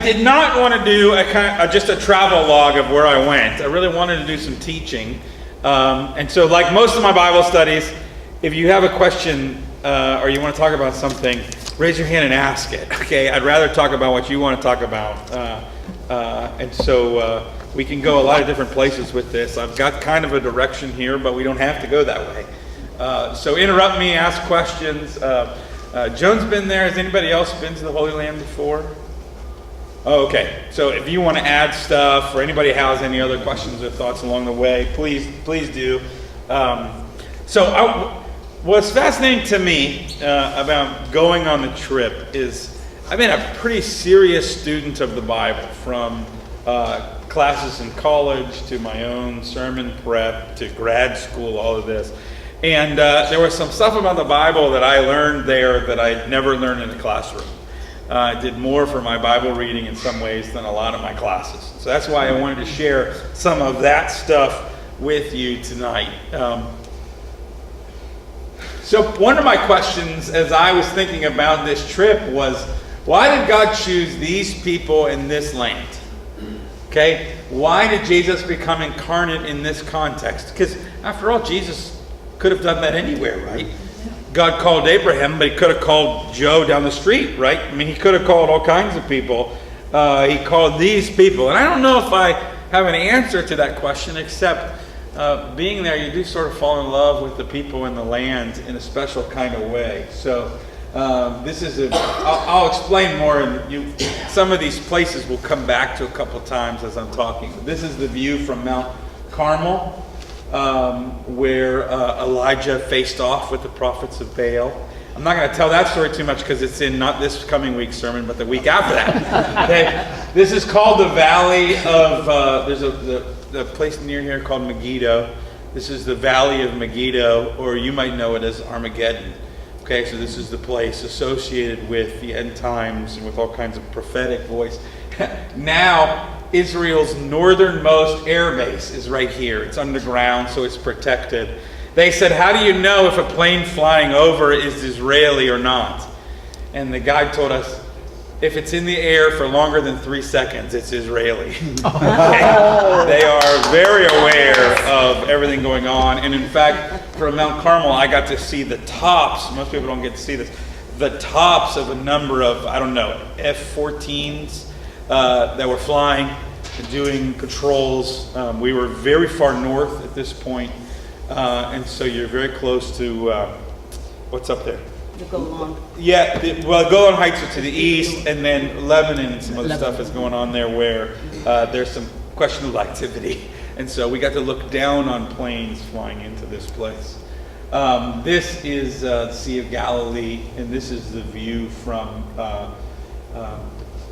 I did not want to do just a travel log of where I went. I really wanted to do some teaching. And so like most of my Bible studies, if you have a question or you want to talk about something, raise your hand and ask it. Okay, I'd rather talk about what you want to talk about. And so we can go a lot of different places with this. I've got kind of a direction here, but we don't have to go that way. So interrupt me, ask questions. Joan's been there. Has anybody else been to the Holy Land before? Oh, okay. So if you want to add stuff, or anybody has any other questions or thoughts along the way, please do. What's fascinating to me about going on the trip is I've been a pretty serious student of the Bible, from classes in college to my own sermon prep to grad school, all of this. And there was some stuff about the Bible that I learned there that I'd never learned in the classroom. I did more for my Bible reading in some ways than a lot of my classes. So that's why I wanted to share some of that stuff with you tonight. So one of my questions as I was thinking about this trip was, why did God choose these people in this land? Okay, why did Jesus become incarnate in this context? Because after all, Jesus could have done that anywhere, right? God called Abraham, but he could have called Joe down the street, right? I mean, he could have called all kinds of people. He called these people. And I don't know if I have an answer to that question, except being there, you do sort of fall in love with the people in the land in a special kind of way. So I'll explain more, and some of these places we'll come back to a couple times as I'm talking. This is the view from Mount Carmel, where Elijah faced off with the prophets of Baal. I'm not going to tell that story too much because it's in not this coming week's sermon, but the week after that. Okay, this is called the Valley of. There's a place near here called Megiddo. This is the Valley of Megiddo, or you might know it as Armageddon. Okay, so this is the place associated with the end times and with all kinds of prophetic voice. Now, Israel's northernmost air base is right here. It's underground, so it's protected. They said, how do you know if a plane flying over is Israeli or not? And the guide told us, if it's in the air for longer than 3 seconds, it's Israeli. They are very aware of everything going on. And in fact, from Mount Carmel, I got to see the tops. Most people don't get to see this. The tops of a number of, F-14s that were flying and doing controls. We were very far north at this point. And so you're very close to, what's up there? The Golan. Yeah, Golan Heights are to the east, and then Lebanon and some other stuff is going on there where there's some questionable activity. And so we got to look down on planes flying into this place. This is the Sea of Galilee, and this is the view from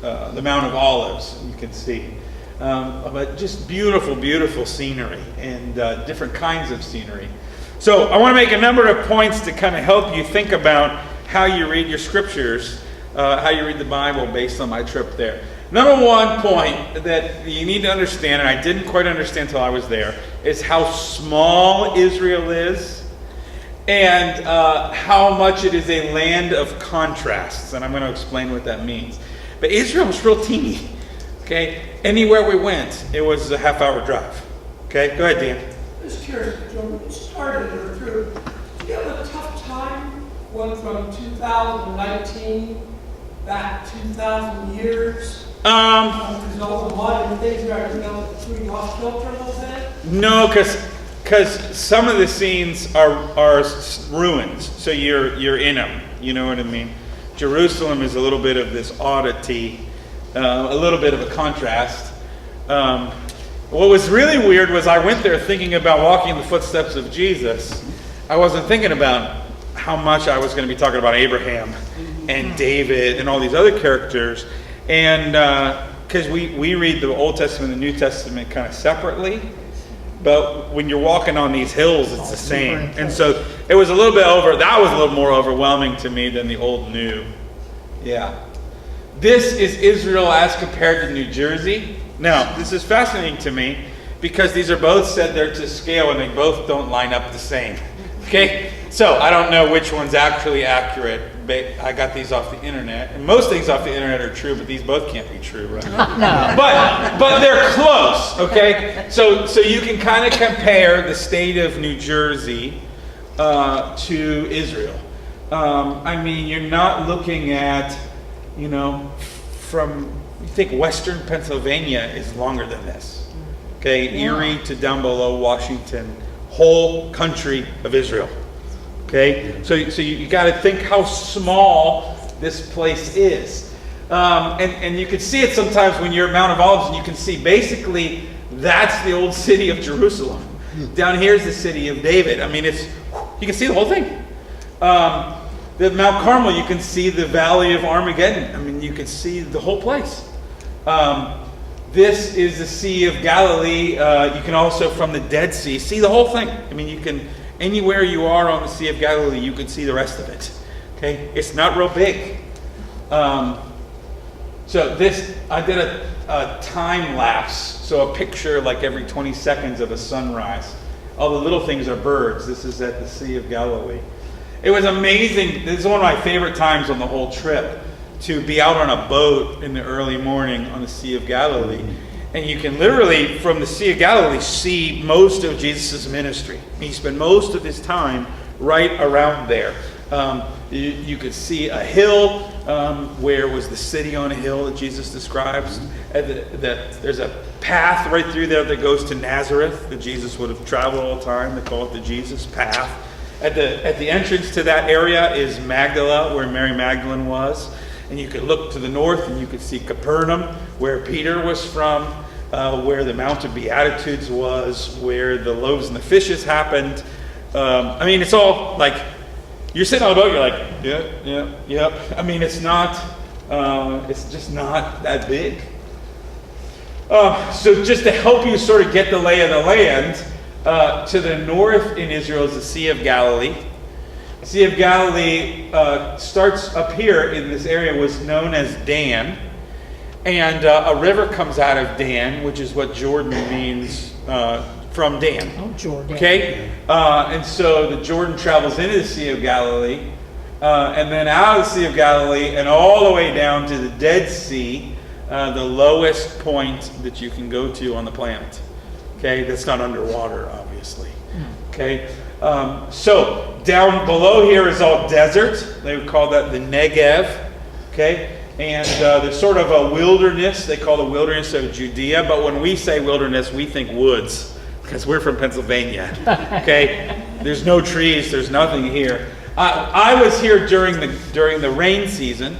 the Mount of Olives, you can see. But just beautiful, beautiful scenery, and different kinds of scenery. So I want to make a number of points to kind of help you think about how you read your scriptures, how you read the Bible based on my trip there. Number one point that you need to understand, and I didn't quite understand until I was there, is how small Israel is and how much it is a land of contrasts. And I'm going to explain what that means. But Israel was real teeny. Okay? Anywhere we went, it was a half-hour drive. Okay? Go ahead, Dan. Just curious, Joe, when you started your trip, did you have a tough time going from 2019 back 2,000 years? Because all the mud and things you lost filter a little bit? No, because some of the scenes are ruins, so you're in them. You know what I mean? Jerusalem is a little bit of this oddity, a little bit of a contrast. What was really weird was I went there thinking about walking in the footsteps of Jesus. I wasn't thinking about how much I was going to be talking about Abraham and David and all these other characters. And because we read the Old Testament and the New Testament kind of separately. But when you're walking on these hills, it's the same. And so it was a little bit that was a little more overwhelming to me than the Old New. Yeah. This is Israel as compared to New Jersey. Now, this is fascinating to me because these are both said there to scale and they both don't line up the same. Okay? So I don't know which one's actually accurate. I got these off the internet, and most things off the internet are true, but these both can't be true, right? No. But they're close, okay? So you can kind of compare the state of New Jersey to Israel. I mean, you're not looking at, you think Western Pennsylvania is longer than this. Okay, Yeah. Erie to down below Washington, whole country of Israel. Okay, so you got to think how small this place is. And you can see it sometimes when you're at Mount of Olives, and you can see basically that's the old city of Jerusalem. Down here is the city of David. I mean, you can see the whole thing. The Mount Carmel, you can see the Valley of Armageddon. I mean, you can see the whole place. This is the Sea of Galilee. You can also, from the Dead Sea, see the whole thing. I mean, you can, anywhere you are on the Sea of Galilee, you can see the rest of it. Okay? It's not real big. So this, I did a time lapse. So a picture like every 20 seconds of a sunrise. All the little things are birds. This is at the Sea of Galilee. It was amazing. This is one of my favorite times on the whole trip, to be out on a boat in the early morning on the Sea of Galilee. And you can literally, from the Sea of Galilee, see most of Jesus' ministry. He spent most of his time right around there. You could see a hill where was the city on a hill that Jesus describes. There's a path right through there that goes to Nazareth that Jesus would have traveled all the time. They call it the Jesus path. At the entrance to that area is Magdala, where Mary Magdalene was. And you could look to the north and you could see Capernaum, where Peter was from, where the Mount of Beatitudes was, where the loaves and the fishes happened. I mean, it's all like, you're sitting on a boat, you're like, yep. I mean, it's just not that big. So just to help you sort of get the lay of the land, to the north in Israel is the Sea of Galilee. The Sea of Galilee starts up here in this area, was known as Dan. And a river comes out of Dan, which is what Jordan means from Dan. Oh, Jordan. Okay? And so the Jordan travels into the Sea of Galilee, and then out of the Sea of Galilee, and all the way down to the Dead Sea, the lowest point that you can go to on the planet. Okay? That's not underwater, obviously. Okay? So down below here is all desert. They would call that the Negev. Okay? And there's sort of a wilderness. They call the wilderness of Judea. But when we say wilderness, we think woods, because we're from Pennsylvania. Okay? There's no trees. There's nothing here. I was here during the rain season,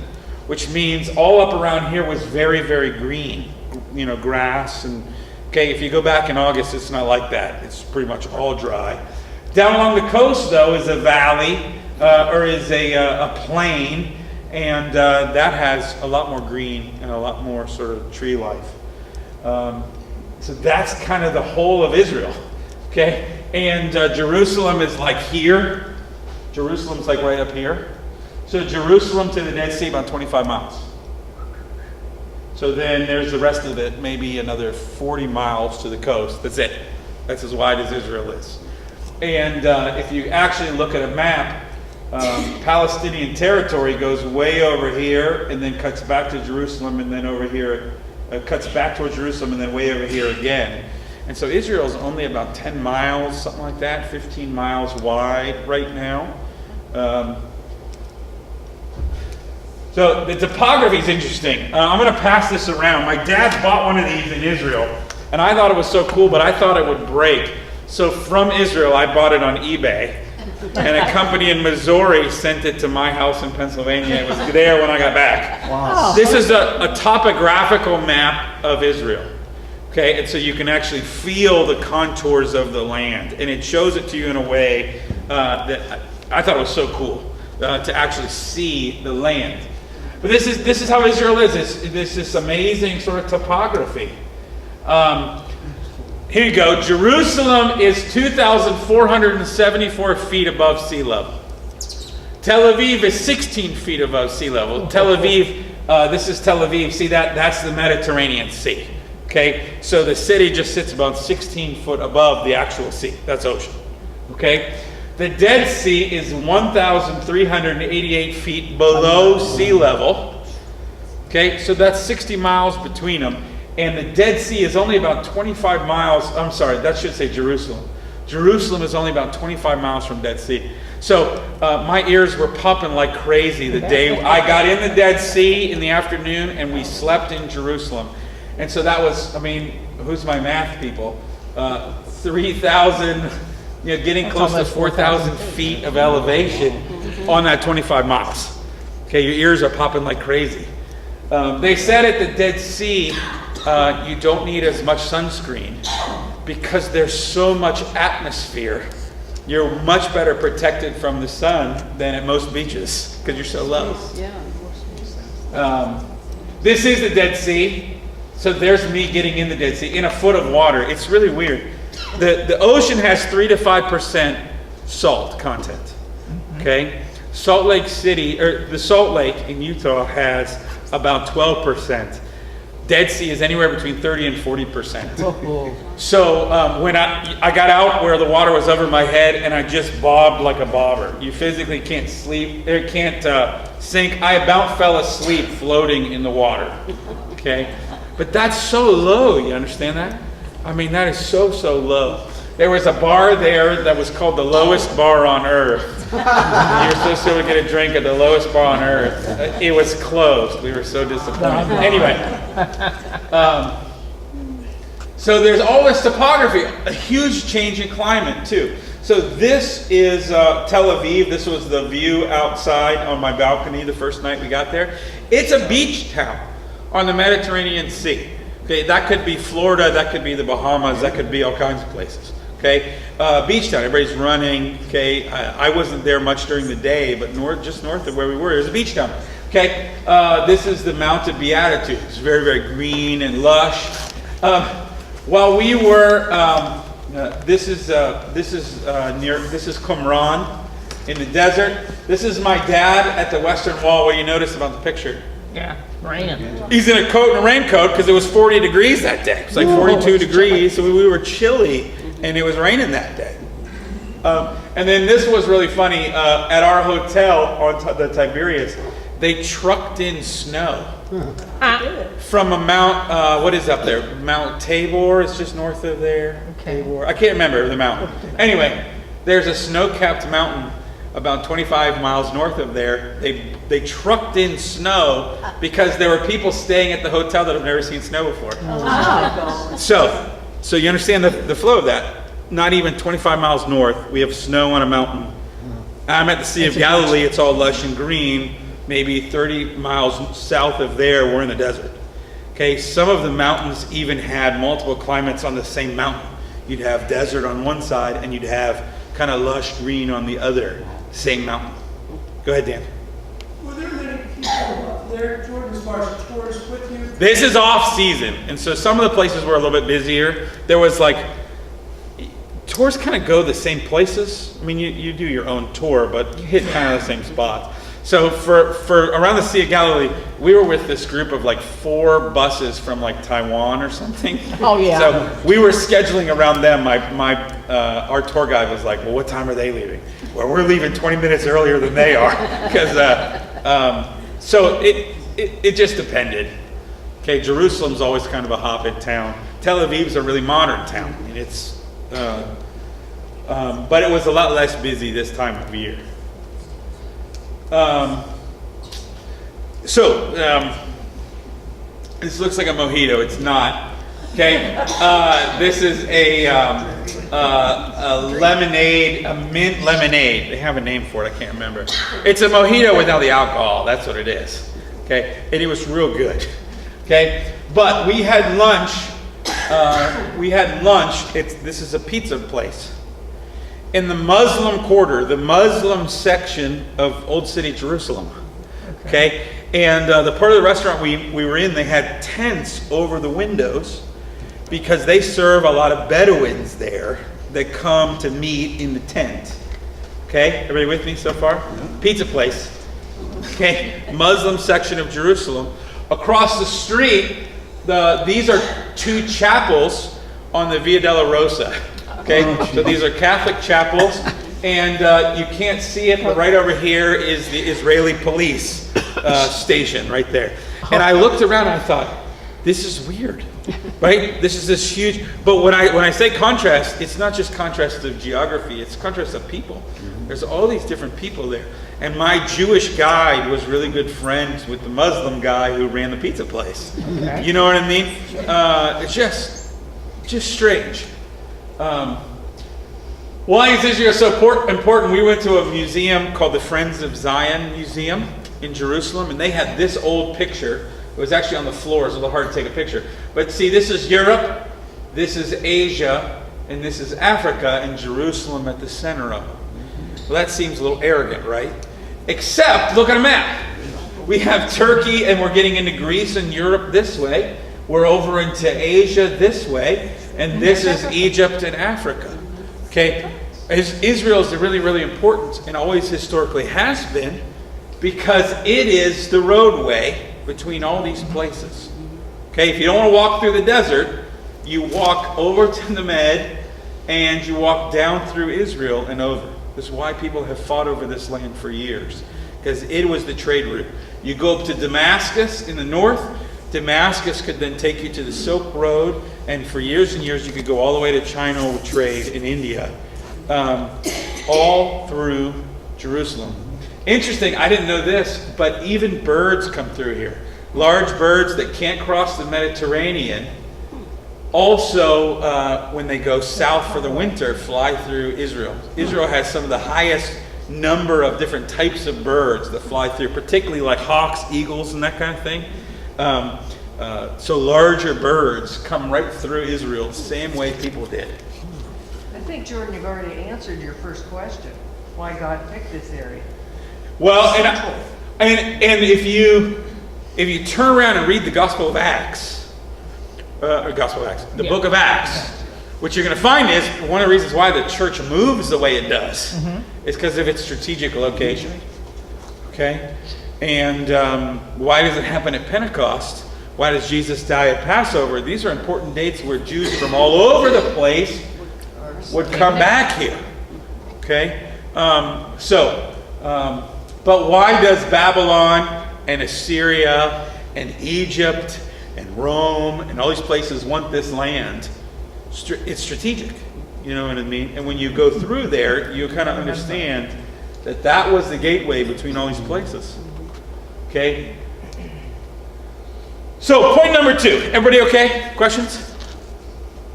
which means all up around here was very, very green. You know, grass. And okay, if you go back in August, it's not like that. It's pretty much all dry. Down along the coast, though, is a valley, or is a plain. And that has a lot more green and a lot more sort of tree life. So that's kind of the whole of Israel. Okay? And Jerusalem is like here. Jerusalem's like right up here. So Jerusalem to the Dead Sea, about 25 miles. So then there's the rest of it, maybe another 40 miles to the coast. That's it. That's as wide as Israel is. And if you actually look at a map, Palestinian territory goes way over here and then cuts back to Jerusalem, and then over here cuts back toward Jerusalem and then way over here again. And so Israel's only about 10 miles, something like that, 15 miles wide right now. So the topography is interesting. I'm going to pass this around. My dad bought one of these in Israel, and I thought it was so cool, but I thought it would break. So from Israel, I bought it on eBay. And a company in Missouri sent it to my house in Pennsylvania. It was there when I got back. Wow. This is a topographical map of Israel. Okay, and so you can actually feel the contours of the land. And it shows it to you in a way that I thought it was so cool to actually see the land. But this is how Israel is. It's this amazing sort of topography. Here you go. Jerusalem is 2,474 feet above sea level. Tel Aviv is 16 feet above sea level. Tel Aviv, this is Tel Aviv. See that's the Mediterranean Sea. Okay, so the city just sits about 16 foot above the actual sea. That's ocean. Okay, The Dead Sea is 1,388 feet below sea level. Okay, so that's 60 miles between them. And the Dead Sea is only about 25 miles, I'm sorry, that should say Jerusalem. Jerusalem is only about 25 miles from Dead Sea. So my ears were pumping like crazy the day I got in the Dead Sea in the afternoon, and we slept in Jerusalem. And so that was, I mean, who's my math people? 3,000, getting close to 4,000 feet of elevation on that 25 miles. Okay, your ears are popping like crazy. They said at the Dead Sea, you don't need as much sunscreen because there's so much atmosphere. You're much better protected from the sun than at most beaches because you're so low. This is the Dead Sea. So there's me getting in the Dead Sea in a foot of water. It's really weird. The ocean has 3 to 5% salt content. Okay, Salt Lake City, or the Salt Lake in Utah has about 12%. Dead Sea is anywhere between 30 and 40%. So when I got out where the water was over my head, and I just bobbed like a bobber. You physically can't sleep, or can't sink. I about fell asleep floating in the water. Okay, but that's so low. You understand that? I mean, that is so low. There was a bar there that was called the lowest bar on earth. You're supposed to get a drink at the lowest bar on earth. It was closed. We were so disappointed. Anyway, so there's all this topography, a huge change in climate too. So this is Tel Aviv. This was the view outside on my balcony the first night we got there. It's a beach town on the Mediterranean Sea. Okay, that could be Florida, that could be the Bahamas, that could be all kinds of places. Okay, beach town, everybody's running. Okay, I wasn't there much during the day, but just north of where we were, there's a beach town. Okay, this is the Mount of Beatitudes, very green and lush. While we were, this is Qumran in the desert. This is my dad at the Western Wall. What do you notice about the picture? Yeah, raining. He's in a coat and a raincoat because it was 40 degrees that day. It was like 42 degrees, so we were chilly, and it was raining that day. And then this was really funny. At our hotel on the Tiberias, they trucked in snow from a mount, what is up there? Mount Tabor, it's just north of there. Okay. Tabor. I can't remember the mountain. Anyway, there's a snow-capped mountain about 25 miles north of there. They trucked in snow because there were people staying at the hotel that have never seen snow before. Oh. So you understand the flow of that. Not even 25 miles north, we have snow on a mountain. I'm at the Sea of Galilee, it's all lush and green. Maybe 30 miles south of there, we're in the desert. Okay, some of the mountains even had multiple climates on the same mountain. You'd have desert on one side, and you'd have kind of lush green on the other, same mountain. Go ahead, Dan. Were there many people up there, Jordan, as far as tourists with you? This is off season, and so some of the places were a little bit busier. There was like, tours kind of go the same places. I mean, you do your own tour, but you hit kind of the same spots. So for around the Sea of Galilee, we were with this group of like 4 buses from like Taiwan or something. Oh, yeah. So we were scheduling around them. Our tour guide was like, well, what time are they leaving? Well, we're leaving 20 minutes earlier than they are. Because so it just depended. Okay, Jerusalem's always kind of a hop-in town. Tel Aviv's a really modern town. I mean, it's, but it was a lot less busy this time of year. This looks like a mojito. It's not. Okay. This is a lemonade, a mint lemonade. They have a name for it. I can't remember. It's a mojito without the alcohol. That's what it is. Okay. And it was real good. Okay. But we had lunch. This is a pizza place. In the Muslim quarter, the Muslim section of Old City Jerusalem. Okay? And the part of the restaurant we were in, they had tents over the windows because they serve a lot of Bedouins there that come to meet in the tent. Okay? Everybody with me so far? Pizza place. Okay? Muslim section of Jerusalem. Across the street, these are 2 chapels on the Via della Rosa. Okay, so these are Catholic chapels, And you can't see it, but right over here is the Israeli police station right there. And I looked around and I thought, this is weird, right? This is this huge, but when I say contrast, it's not just contrast of geography, it's contrast of people. There's all these different people there. And my Jewish guide was really good friends with the Muslim guy who ran the pizza place. Okay. You know what I mean? It's just strange. Why is Israel so important? We went to a museum called the Friends of Zion Museum in Jerusalem, and they had this old picture. It was actually on the floor. It's a little hard to take a picture. But see, this is Europe, this is Asia, and this is Africa, and Jerusalem at the center of it. Well, that seems a little arrogant, right? Except, look at a map. We have Turkey, and we're getting into Greece and Europe this way. We're over into Asia this way, and this is Egypt and Africa. Okay? Israel is really, really important, and always historically has been, because it is the roadway between all these places. Okay, if you don't want to walk through the desert, you walk over to the Med and you walk down through Israel and over. This is why people have fought over this land for years, because it was the trade route. You go up to Damascus in the north. Damascus could then take you to the Silk Road, and for years and years you could go all the way to China trade in India, all through Jerusalem. Interesting, I didn't know this, but even birds come through here. Large birds that can't cross the Mediterranean also, when they go south for the winter, fly through Israel. Israel has some of the highest number of different types of birds that fly through, particularly like hawks, eagles, and that kind of thing. So larger birds come right through Israel the same way people did. I think, Jordan, you've already answered your first question, why God picked this area. Well, and if you turn around and read the Gospel of Acts, the book of Acts, what you're going to find is one of the reasons why the church moves the way it does is because of its strategic location. Okay, and why does it happen at Pentecost? Why does Jesus die at Passover? These are important dates where Jews from all over the place would come back here. Okay, but why does Babylon and Assyria and Egypt and Rome and all these places want this land? It's strategic, you know what I mean? And when you go through there, you kind of understand that that was the gateway between all these places. Okay? So, point number 2. Everybody okay? Questions?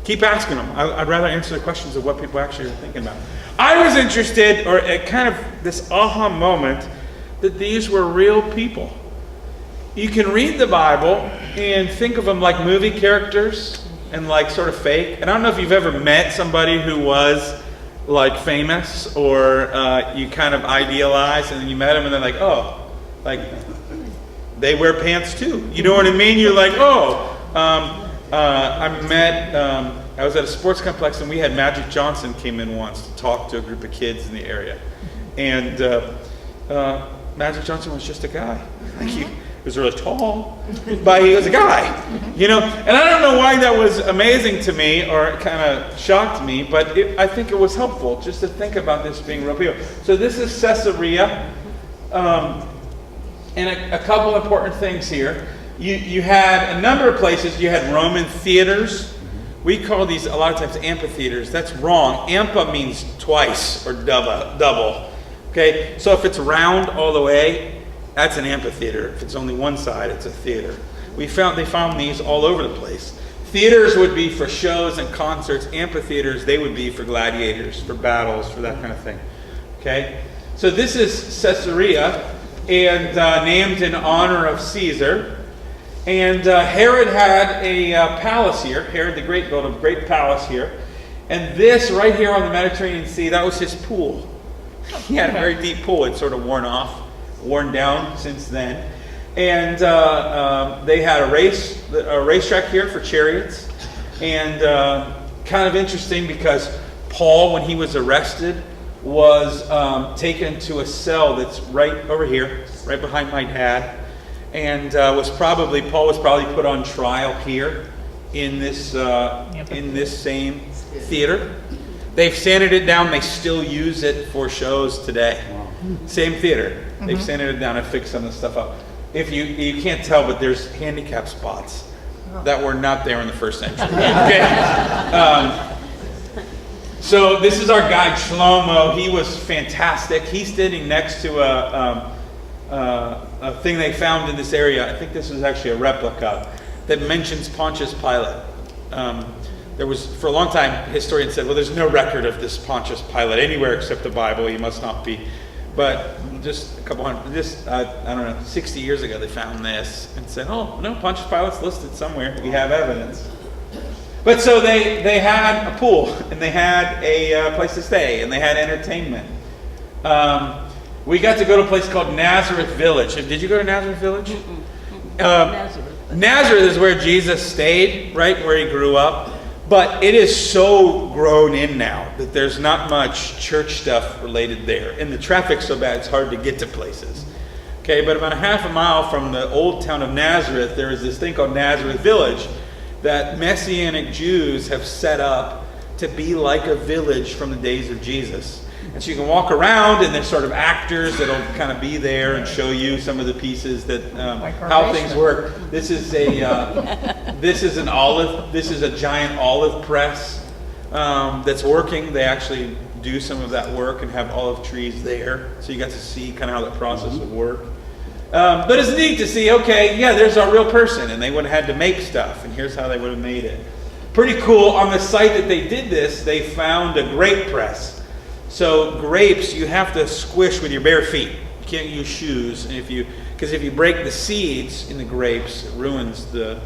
Keep asking them. I'd rather answer the questions of what people actually are thinking about. I was interested, or at kind of this aha moment, that these were real people. You can read the Bible and think of them like movie characters and like sort of fake. And I don't know if you've ever met somebody who was like famous, or you kind of idealize, and then you met them and they're like, oh, like they wear pants too. You know what I mean? You're like, oh, I was at a sports complex and we had Magic Johnson came in once to talk to a group of kids in the area. And Magic Johnson was just a guy. Like he was really tall, but he was a guy, you know. And I don't know why that was amazing to me, or it kind of shocked me, but I think it was helpful just to think about this being real people. So this is Caesarea, and a couple important things here. You had a number of places. You had Roman theaters. We call these a lot of times amphitheaters. That's wrong. Ampha means twice or double. Okay, so if it's round all the way, that's an amphitheater. If it's only one side, it's a theater. They found these all over the place. Theaters would be for shows and concerts. Amphitheaters, they would be for gladiators, for battles, for that kind of thing. Okay, so this is Caesarea, and named in honor of Caesar. And Herod had a palace here. Herod the Great built a great palace here. And this right here on the Mediterranean Sea, that was his pool. He had a very deep pool. It's sort of worn down since then. And they had a racetrack here for chariots. And kind of interesting because Paul, when he was arrested, was taken to a cell that's right over here, right behind my dad. And Paul was probably put on trial here in this same theater. They've sanded it down. They still use it for shows today. Same theater. They've sanded it down and fixed some of the stuff up. If you can't tell, but there's handicap spots that were not there in the first century. Okay. So this is our guide Shlomo. He was fantastic. He's standing next to a thing they found in this area. I think this is actually a replica that mentions Pontius Pilate. There was, for a long time, historians said, well, there's no record of this Pontius Pilate anywhere except the Bible. He must not be. But just a couple hundred, I don't know, 60 years ago, they found this and said, oh, no, Pontius Pilate's listed somewhere. We have evidence. But so they had a pool, and they had a place to stay, and they had entertainment. We got to go to a place called Nazareth Village. Did you go to Nazareth Village? Nazareth is where Jesus stayed, right, where he grew up. But it is so grown in now that there's not much church stuff related there. And the traffic's so bad it's hard to get to places. Okay, but about a half a mile from the old town of Nazareth, there is this thing called Nazareth Village that Messianic Jews have set up to be like a village from the days of Jesus. And so you can walk around, and there's sort of actors that'll kind of be there and show you some of the pieces that how things work. This is a giant olive press that's working. They actually do some of that work and have olive trees there, so you got to see kind of how that process would work. But it's neat to see. Okay, yeah, there's a real person, and they would have had to make stuff, and here's how they would have made it. Pretty cool. On the site that they did this, they found a grape press. So grapes, you have to squish with your bare feet. You can't use shoes, and because if you break the seeds in the grapes, it ruins the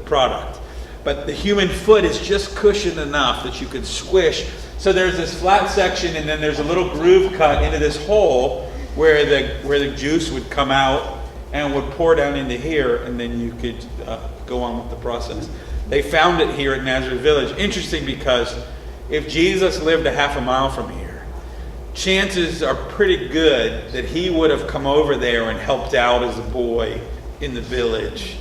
product. But the human foot is just cushioned enough that you could squish. So there's this flat section, and then there's a little groove cut into this hole where the juice would come out and would pour down into here, and then you could go on with the process. They found it here at Nazareth Village. Interesting, because if Jesus lived a half a mile from here, chances are pretty good that he would have come over there and helped out as a boy in the village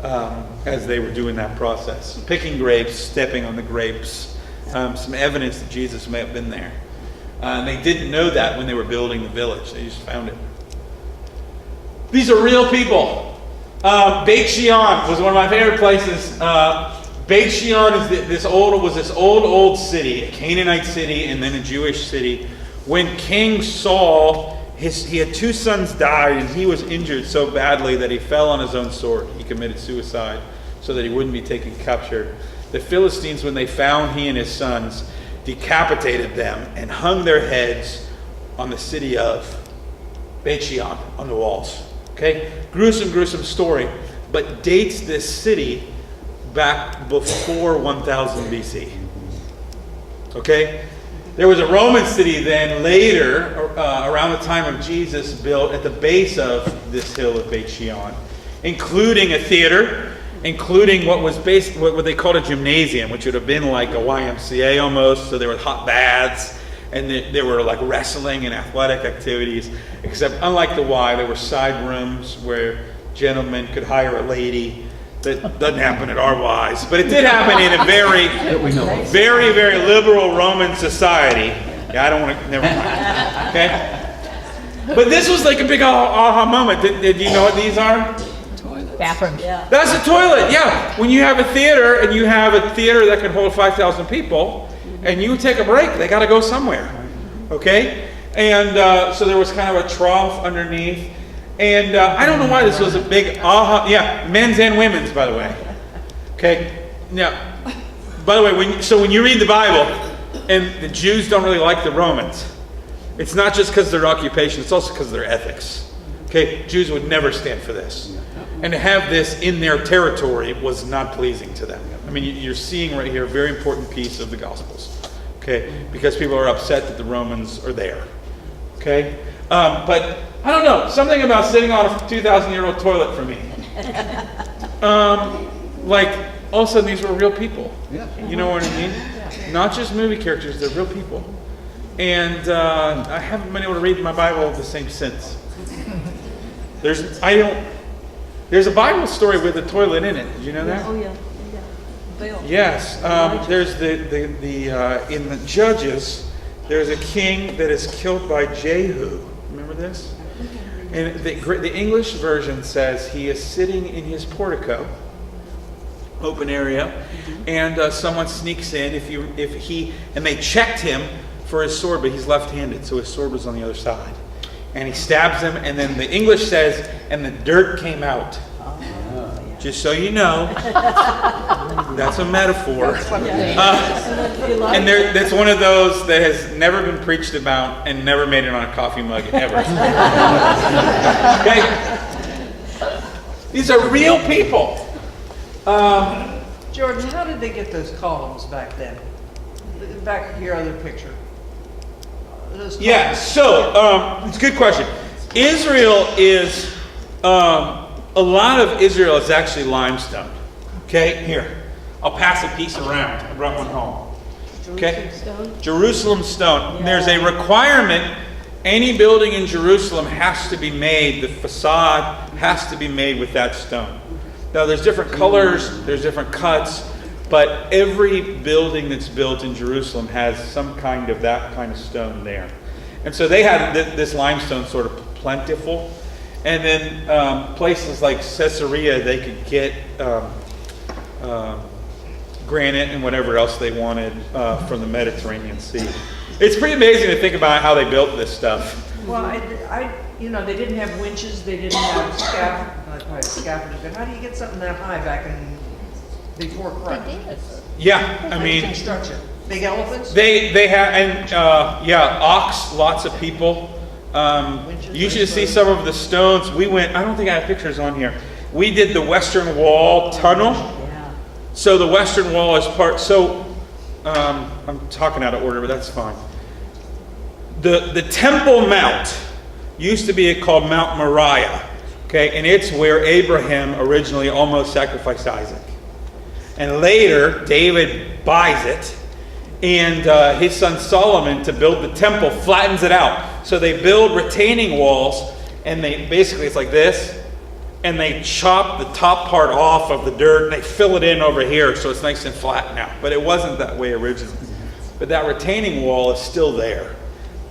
as they were doing that process. Picking grapes, stepping on the grapes, some evidence that Jesus may have been there. And they didn't know that when they were building the village. They just found it. These are real people. Beit Shean was one of my favorite places. Beit Shean is this old city, a Canaanite city, and then a Jewish city. When King Saul, he had 2 sons died, and he was injured so badly that he fell on his own sword. He committed suicide so that he wouldn't be captured. The Philistines, when they found he and his sons, decapitated them and hung their heads on the city of Beit Shean on the walls. Okay, gruesome story, but dates this city back before 1000 BC. Okay? There was a Roman city then later, around the time of Jesus, built at the base of this hill of Beit Shean, including a theater, including what they called a gymnasium, which would have been like a YMCA almost. So there were hot baths, and there were like wrestling and athletic activities, except unlike the Y, there were side rooms where gentlemen could hire a lady. That doesn't happen at our Ys, but it did happen in a very, very liberal Roman society. Yeah, I don't want to, never mind. Okay? But this was like a big aha moment. Did you know what these are? Bathrooms. Yeah. That's a toilet, yeah. When you have a theater, and you have a theater that can hold 5,000 people, and you take a break, they got to go somewhere. Okay? And so there was kind of a trough underneath. And I don't know why this was a big aha. Yeah, men's and women's, by the way. Okay? Now, by the way, when you read the Bible, and the Jews don't really like the Romans, it's not just because of their occupation, it's also because of their ethics. Okay? Jews would never stand for this. And to have this in their territory was not pleasing to them. I mean, you're seeing right here a very important piece of the Gospels. Okay? Because people are upset that the Romans are there. Okay? But I don't know, something about sitting on a 2,000-year-old toilet for me. Like, all of a sudden these were real people. You know what I mean? Not just movie characters, they're real people. And I haven't been able to read my Bible the same since. There's a Bible story with a toilet in it. Did you know that? Oh, yeah. Baal. Yes, there's in the Judges, there's a king that is killed by Jehu. Remember this? And the English version says he is sitting in his portico, open area, and someone sneaks in. And they checked him for his sword, but he's left-handed, so his sword was on the other side. And he stabs him, and then the English says, and the dirt came out. Just so you know, that's a metaphor. And that's one of those that has never been preached about and never made it on a coffee mug ever. Okay? These are real people. Jordan, how did they get those columns back then? Back to your other picture. Yeah, so it's a good question. Israel is, a lot of Israel is actually limestone. Okay, here. I'll pass a piece around. I brought one home. Okay? Jerusalem stone. Yeah. There's a requirement. Any building in Jerusalem has to be made, the facade has to be made with that stone. Now there's different colors, there's different cuts, but every building that's built in Jerusalem has some kind of that kind of stone there. And so they had this limestone sort of plentiful. And then places like Caesarea, they could get granite and whatever else they wanted from the Mediterranean Sea. It's pretty amazing to think about how they built this stuff. Well, they didn't have winches, they didn't have scaffolding. But how do you get something that high back before Christ? They did. Yeah, I mean, construction. Big elephants. They have, and ox. Lots of people. You should see some of the stones. We went. I don't think I have pictures on here. We did the Western Wall tunnel. Yeah. So the Western Wall is part. So I'm talking out of order, but that's fine. The Temple Mount used to be called Mount Moriah. Okay, and it's where Abraham originally almost sacrificed Isaac. And later, David buys it, and his son Solomon, to build the temple, flattens it out. So they build retaining walls, and it's like this, and they chop the top part off of the dirt, and they fill it in over here, so it's nice and flat now. But it wasn't that way originally. But that retaining wall is still there.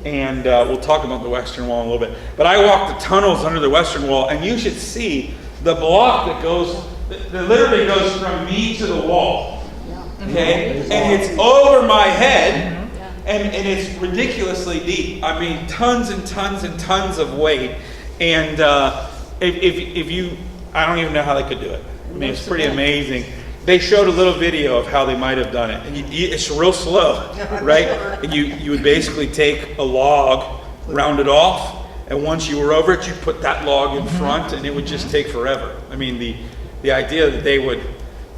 And we'll talk about the Western Wall in a little bit. But I walked the tunnels under the Western Wall, and you should see the block that literally goes from me to the wall. Okay? And it's over my head, and it's ridiculously deep. I mean, tons and tons and tons of weight. And if you, I don't even know how they could do it. I mean, it's pretty amazing. They showed a little video of how they might have done it. And it's real slow, right? And you would basically take a log, round it off, and once you were over it, you put that log in front, and it would just take forever. I mean, the idea that they would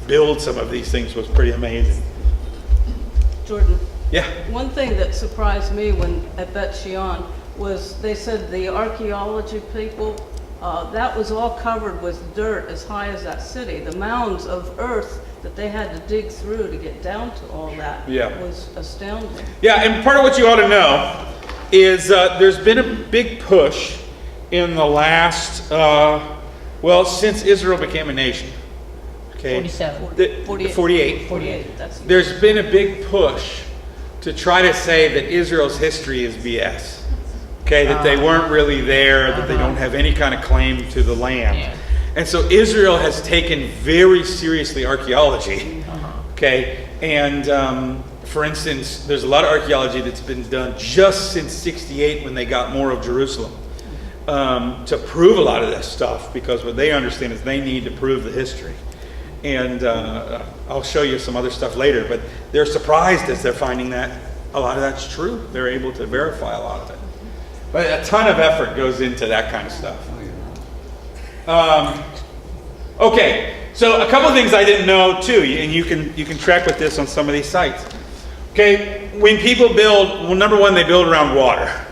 build some of these things was pretty amazing. Jordan. Yeah. One thing that surprised me when at Bet Shean was they said the archaeology people, that was all covered with dirt as high as that city. The mounds of earth that they had to dig through to get down to all that was astounding. Yeah, and part of what you ought to know is there's been a big push in the last, since Israel became a nation. Okay. 47. 48. There's been a big push to try to say that Israel's history is BS. Okay, that they weren't really there, that they don't have any kind of claim to the land. Yeah. And so Israel has taken very seriously archaeology. Okay, and for instance, there's a lot of archaeology that's been done just since 68 when they got more of Jerusalem to prove a lot of this stuff, because what they understand is they need to prove the history. And I'll show you some other stuff later, but they're surprised as they're finding that a lot of that's true. They're able to verify a lot of it. But a ton of effort goes into that kind of stuff. Okay, so a couple of things I didn't know too, and you can track with this on some of these sites. Okay, when people build, well, number one, they build around water.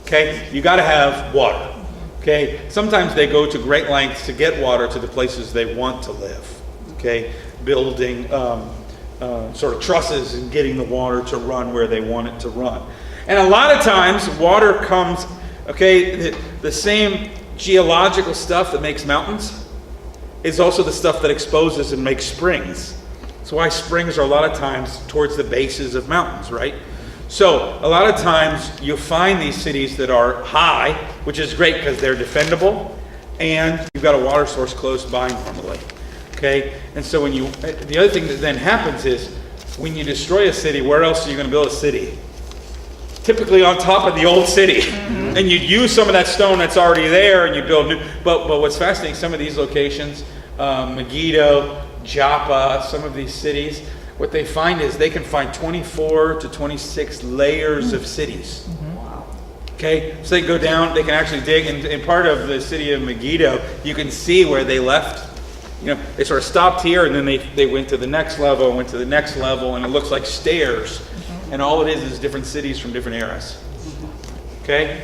Okay, you got to have water. Okay, sometimes they go to great lengths to get water to the places they want to live. Okay, building sort of trusses and getting the water to run where they want it to run. And a lot of times, water comes, the same geological stuff that makes mountains is also the stuff that exposes and makes springs. That's why springs are a lot of times towards the bases of mountains, right? So a lot of times you'll find these cities that are high, which is great because they're defendable, and you've got a water source close by normally. Okay? And so the other thing that then happens is when you destroy a city, where else are you going to build a city? Typically on top of the old city. And you'd use some of that stone that's already there and you build new. But what's fascinating, some of these locations, Megiddo, Joppa, some of these cities, what they find is they can find 24 to 26 layers of cities. Okay, so they go down, they can actually dig, and part of the city of Megiddo, you can see where they left. You know, they sort of stopped here, and then they went to the next level, went to the next level, and it looks like stairs. And all it is different cities from different eras. Okay?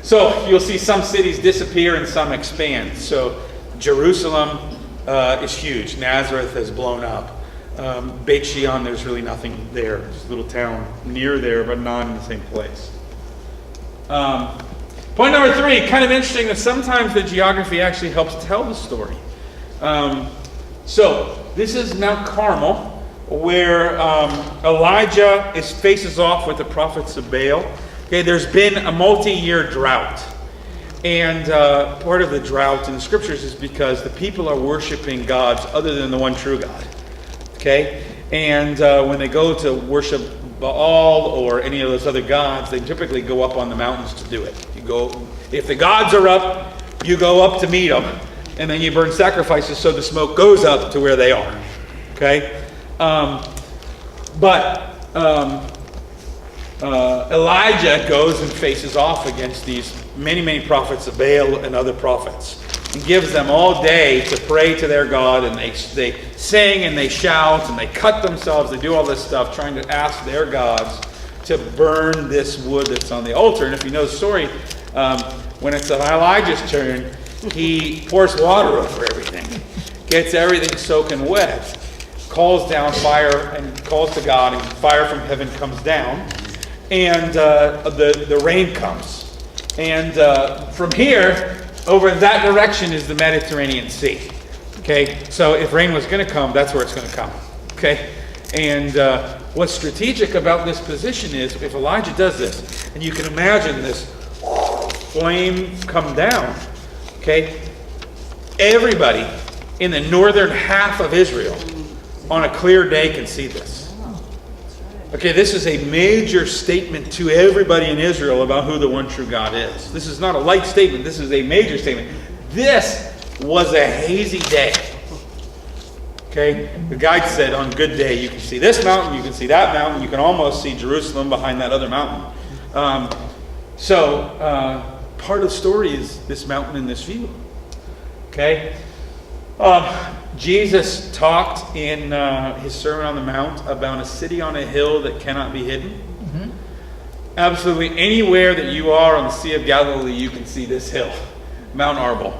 So you'll see some cities disappear and some expand. So Jerusalem is huge. Nazareth has blown up. Beit Shean, there's really nothing there. There's a little town near there, but not in the same place. Point number 3, kind of interesting that sometimes the geography actually helps tell the story. So this is Mount Carmel, where Elijah faces off with the prophets of Baal. Okay, there's been a multi-year drought. And part of the drought in the scriptures is because the people are worshiping gods other than the one true God. Okay? And when they go to worship Baal or any of those other gods, they typically go up on the mountains to do it. If the gods are up, you go up to meet them. And then you burn sacrifices so the smoke goes up to where they are. Okay? Elijah goes and faces off against these many prophets of Baal and other prophets, and gives them all day to pray to their God, and they sing and they shout and they cut themselves, they do all this stuff trying to ask their gods to burn this wood that's on the altar. And if you know the story, when it's Elijah's turn, he pours water over everything, gets everything soaking wet, calls down fire and calls to God, and fire from heaven comes down, and the rain comes. And from here, over in that direction is the Mediterranean Sea. Okay, so if rain was going to come, that's where it's going to come. Okay, and what's strategic about this position is if Elijah does this, and you can imagine this flame come down, okay, everybody in the northern half of Israel on a clear day can see this. Okay, this is a major statement to everybody in Israel about who the one true God is. This is not a light statement. This is a major statement. This was a hazy day. Okay, the guide said on good day you can see this mountain, you can see that mountain, you can almost see Jerusalem behind that other mountain. Part of the story is this mountain and this view. Okay. Jesus talked in his Sermon on the Mount about a city on a hill that cannot be hidden. Mm-hmm. Absolutely anywhere that you are on the Sea of Galilee, you can see this hill, Mount Arbel.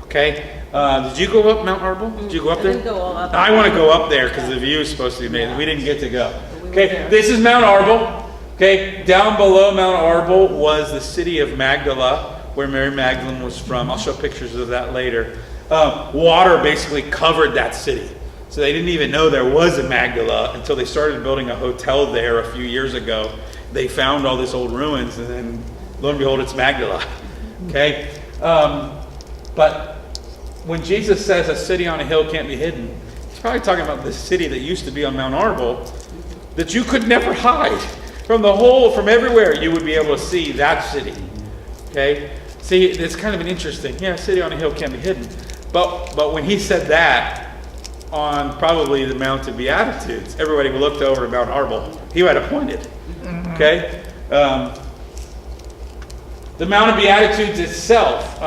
Okay? Did you go up Mount Arbel? Did you go up there? I didn't go up. I want to go up there because the view is supposed to be amazing. We didn't get to go. Okay, this is Mount Arbel. Okay, down below Mount Arbel was the city of Magdala, where Mary Magdalene was from. I'll show pictures of that later. Water basically covered that city. So they didn't even know there was a Magdala until they started building a hotel there a few years ago. They found all this old ruins, and then lo and behold, it's Magdala. Okay? But when Jesus says a city on a hill can't be hidden, he's probably talking about the city that used to be on Mount Arbel that you could never hide. From everywhere, you would be able to see that city. Okay? See, it's kind of an interesting, a city on a hill can't be hidden. But when he said that on probably the Mount of Beatitudes, everybody looked over at Mount Arbel. He had appointed. Mm-hmm. Okay? The Mount of Beatitudes itself,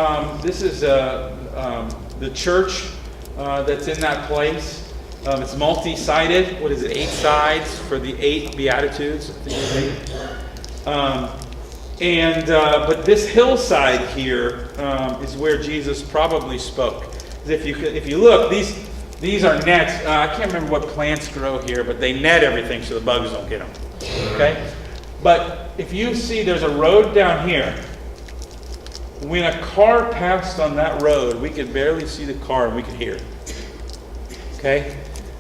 this is the church that's in that place. It's multi-sided. 8 sides for the 8 Beatitudes? I think it's 8. But this hillside here is where Jesus probably spoke. If you look, these are nets. I can't remember what plants grow here, but they net everything so the bugs don't get them. Okay? But if you see, there's a road down here. When a car passed on that road, we could barely see the car and we could hear it. Okay?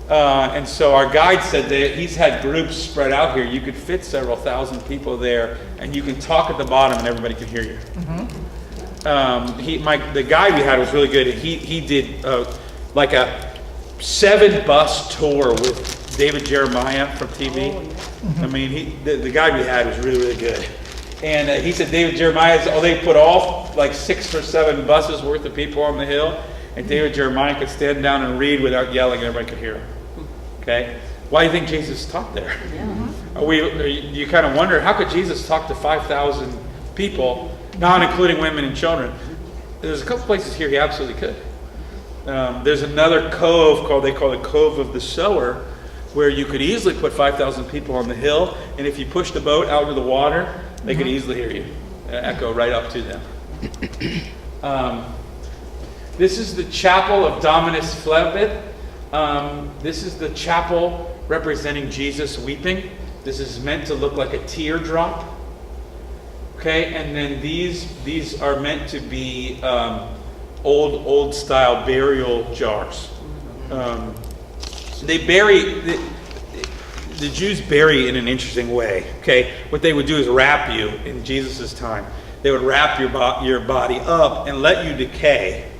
And so our guide said that he's had groups spread out here. You could fit several thousand people there, and you can talk at the bottom and everybody can hear you. The guide we had was really good. He did like a 7-bus tour with David Jeremiah from TV. I mean, the guide we had was really, really good. And he said David Jeremiah, they put all like 6 or 7 buses worth of people on the hill, and David Jeremiah could stand down and read without yelling, and everybody could hear him. Okay? Why do you think Jesus taught there? You kind of wonder, how could Jesus talk to 5,000 people, not including women and children? There's a couple places here he absolutely could. There's another cove they call the Cove of the Sower, where you could easily put 5,000 people on the hill, and if you push the boat out into the water, they could easily hear you, echo right up to them. This is the Chapel of Dominus Flevit. This is the chapel representing Jesus weeping. This is meant to look like a teardrop. Okay, and then these are meant to be old style burial jars. They bury the Jews bury in an interesting way. Okay, what they would do is wrap you in Jesus' time. They would wrap your body up and let you decay,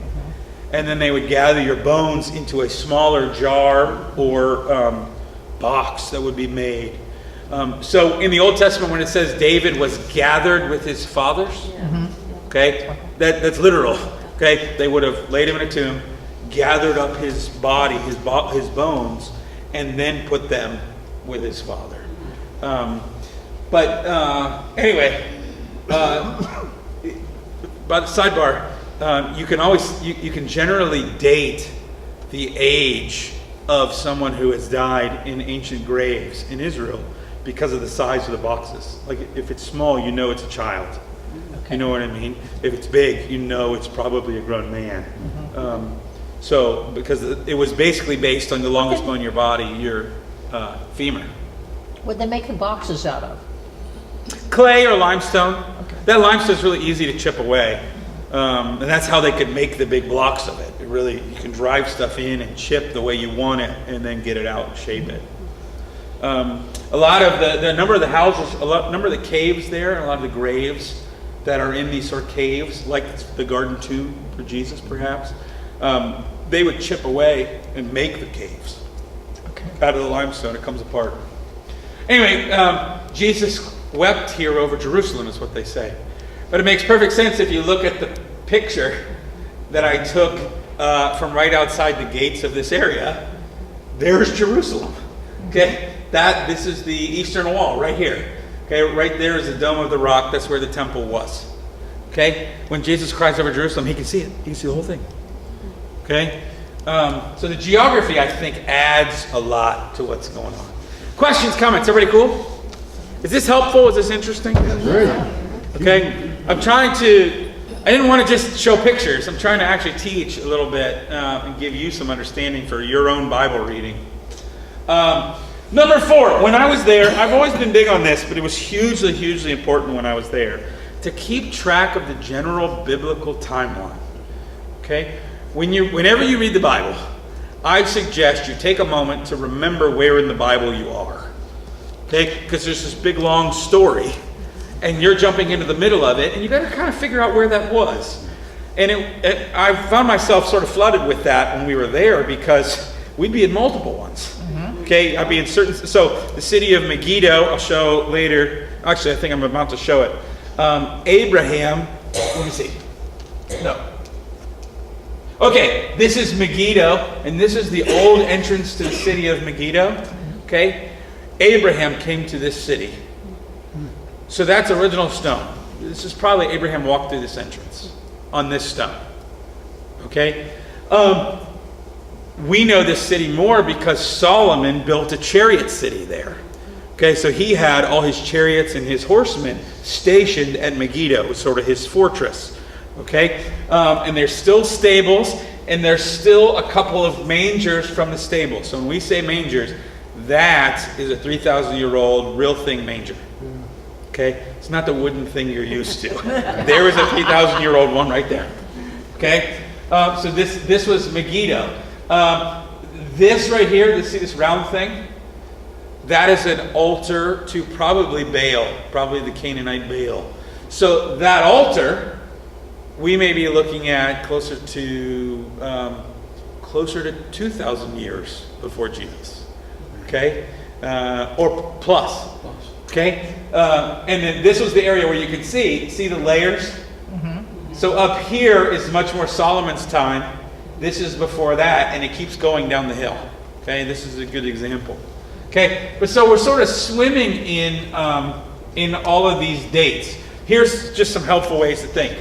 and then they would gather your bones into a smaller jar or box that would be made. So in the Old Testament, when it says David was gathered with his fathers, okay, that's literal. Okay, they would have laid him in a tomb, gathered up his body, his bones, and then put them with his father. Anyway, by the sidebar, you can generally date the age of someone who has died in ancient graves in Israel because of the size of the boxes. Like if it's small, you know it's a child. You know what I mean? If it's big, you know it's probably a grown man. So because it was basically based on the longest bone in your body, your femur. What they make the boxes out of? Clay or limestone. Okay. That limestone is really easy to chip away. And that's how they could make the big blocks of it. You can drive stuff in and chip the way you want it and then get it out and shape it. A lot of the number of the houses, number of the caves there, and a lot of the graves that are in these sort of caves, like the garden tomb for Jesus perhaps, they would chip away and make the caves. Out of the limestone, it comes apart. Anyway, Jesus wept here over Jerusalem is what they say. But it makes perfect sense if you look at the picture that I took from right outside the gates of this area. There's Jerusalem. Okay, this is the eastern wall right here. Okay, right there is the Dome of the Rock. That's where the temple was. Okay, when Jesus cries over Jerusalem, he can see it. He can see the whole thing. Okay, so the geography, I think, adds a lot to what's going on. Questions, comments? Everybody cool? Is this helpful? Is this interesting? Okay, I didn't want to just show pictures. I'm trying to actually teach a little bit and give you some understanding for your own Bible reading. Number 4, when I was there, I've always been big on this, but it was hugely, hugely important when I was there, to keep track of the general biblical timeline. Okay? Whenever you read the Bible, I suggest you take a moment to remember where in the Bible you are. Okay? Because there's this big, long story, and you're jumping into the middle of it, and you got to kind of figure out where that was. And I found myself sort of flooded with that when we were there, because we'd be in multiple ones. Okay, I'd be in certain. So the city of Megiddo, I'll show later. Actually, I think I'm about to show it. Abraham. Let me see. No. Okay, this is Megiddo, and this is the old entrance to the city of Megiddo. Okay, Abraham came to this city. So that's original stone. This is probably Abraham walked through this entrance on this stone. Okay. We know this city more because Solomon built a chariot city there. Okay, so he had all his chariots and his horsemen stationed at Megiddo. It was sort of his fortress. Okay, and there's still stables, and there's still a couple of mangers from the stables. So when we say mangers, that is a 3,000-year-old real thing manger. Okay, it's not the wooden thing you're used to. There is a 3,000-year-old one right there. Okay, so this was Megiddo. This right here, see this round thing? That is an altar to probably Baal, probably the Canaanite Baal. So that altar, we may be looking at closer to 2,000 years before Jesus, okay, or plus, okay. And then this was the area where you could see the layers. So up here is much more Solomon's time. This is before that, and it keeps going down the hill. Okay, this is a good example. Okay, but so we're sort of swimming in all of these dates. Here's just some helpful ways to think.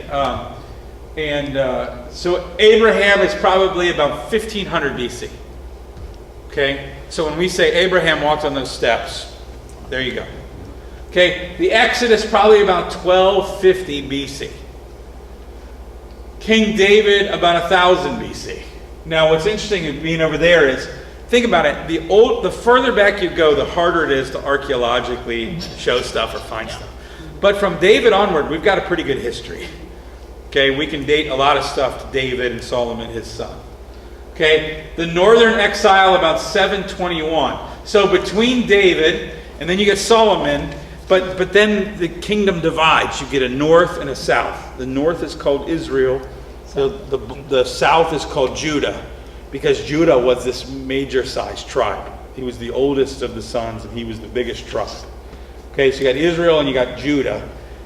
So Abraham is probably about 1500 BC. Okay, so when we say Abraham walked on those steps, there you go. Okay, the Exodus probably about 1250 BC. King David about 1000 BC. Now, what's interesting in being over there is, think about it. The further back you go, the harder it is to archaeologically show stuff or find stuff. But from David onward, we've got a pretty good history. Okay, we can date a lot of stuff to David and Solomon, his son. Okay, the northern exile about 721. So between David and then you get Solomon, but then the kingdom divides. You get a north and a south. The north is called Israel. The south is called Judah, because Judah was this major sized tribe. He was the oldest of the sons, and he was the biggest tribe. Okay, so you got Israel and you got Judah.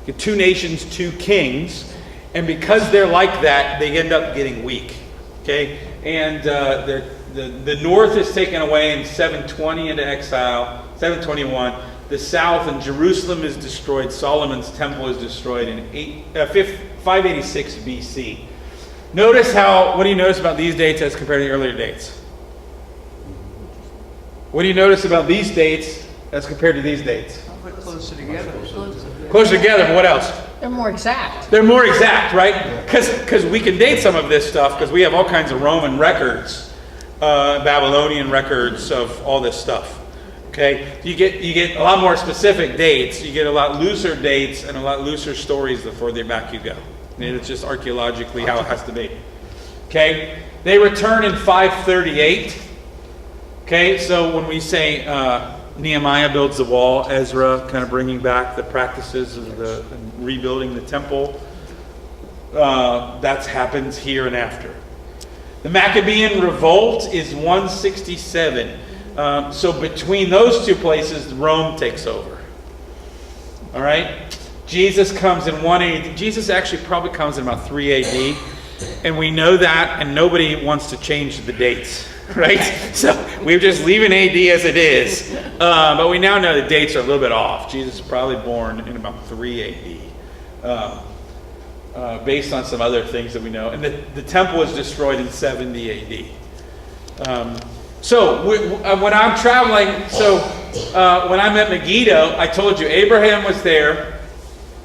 You get 2 nations, 2 kings, and because they're like that, they end up getting weak. Okay, and the north is taken away in 720 into exile, 721. The south and Jerusalem is destroyed. Solomon's temple is destroyed in 586 BC. Notice what do you notice about these dates as compared to the earlier dates? What do you notice about these dates as compared to these dates? Put closer together. Closer together, but what else? They're more exact. They're more exact, right? Because we can date some of this stuff because we have all kinds of Roman records, Babylonian records of all this stuff. Okay, you get a lot more specific dates. You get a lot looser dates and a lot looser stories the further back you go. And it's just archaeologically how it has to be. Okay, they return in 538. Okay, so when we say Nehemiah builds the wall, Ezra kind of bringing back the practices of and rebuilding the temple, that happens here and after. The Maccabean revolt is 167. So between those 2 places, Rome takes over. All right? Jesus comes in 180. Jesus actually probably comes in about 3 AD. And we know that, and nobody wants to change the dates. Right? So we're just leaving AD as it is. But we now know the dates are a little bit off. Jesus is probably born in about 3 AD. Based on some other things that we know. And the temple was destroyed in 70 AD. So when I'm traveling, when I'm at Megiddo, I told you Abraham was there,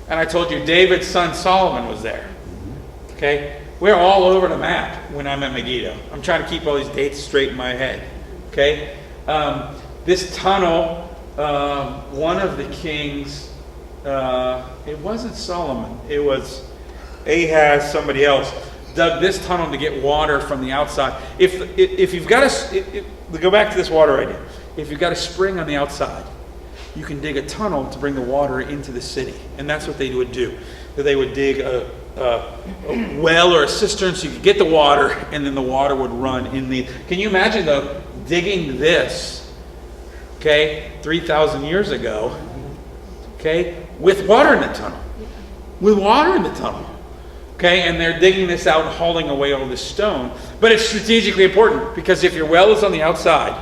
and I told you David's son Solomon was there. Okay, we're all over the map when I'm at Megiddo. I'm trying to keep all these dates straight in my head. Okay, this tunnel, one of the kings, it wasn't Solomon, it was Ahaz, somebody else, dug this tunnel to get water from the outside. If you've got go back to this water idea. If you've got a spring on the outside, you can dig a tunnel to bring the water into the city, and that's what they would do. They would dig a well or a cistern so you could get the water, and then the water would run in the. Can you imagine though digging this? Okay, 3,000 years ago. Okay, with water in the tunnel. With water in the tunnel. Okay, and they're digging this out and hauling away all this stone. But it's strategically important because if your well is on the outside,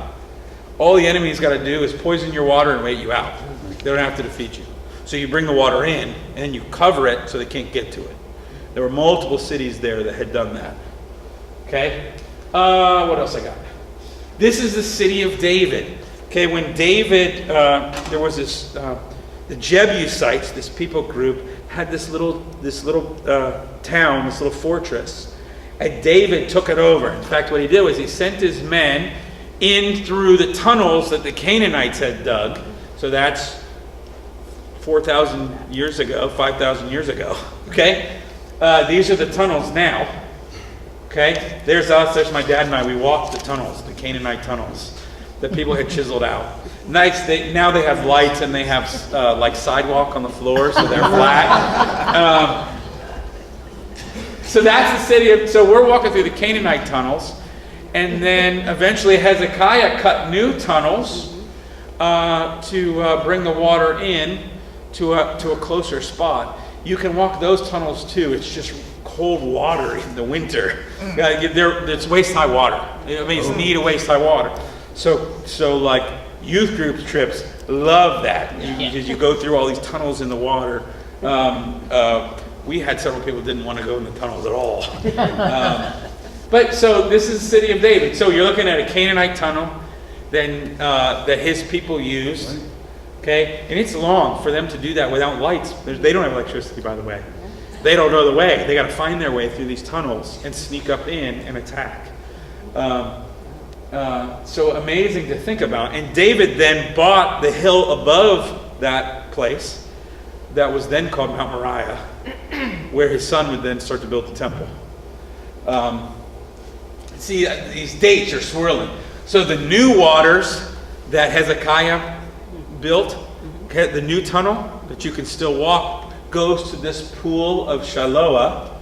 all the enemy's got to do is poison your water and wait you out. They don't have to defeat you. So you bring the water in and then you cover it so they can't get to it. There were multiple cities there that had done that. Okay, what else I got? This is the city of David. Okay, when David, there was this, the Jebusites, this people group, had this little town, this little fortress, and David took it over. In fact, what he did was he sent his men in through the tunnels that the Canaanites had dug. So that's 4,000 years ago, 5,000 years ago. Okay, these are the tunnels now. Okay. Okay, there's us, there's my dad and I. We walked the tunnels, the Canaanite tunnels that people had chiseled out. Nice. Now they have lights and they have like sidewalk on the floor, so they're flat. So that's the city. So we're walking through the Canaanite tunnels, and then eventually Hezekiah cut new tunnels to bring the water in to a closer spot. You can walk those tunnels too. It's just cold water in the winter. It's waist-high water. I mean, it's neat waist-high water. So like youth group trips love that. You go through all these tunnels in the water. We had several people who didn't want to go in the tunnels at all. But so this is the city of David. So you're looking at a Canaanite tunnel that his people used. Okay, and it's long for them to do that without lights. They don't have electricity, by the way. They don't know the way. They got to find their way through these tunnels and sneak up in and attack. So amazing to think about. And David then bought the hill above that place that was then called Mount Moriah, where his son would then start to build the temple. See, these dates are swirling. So the new waters that Hezekiah built, okay, the new tunnel that you can still walk, goes to this pool of Shiloh.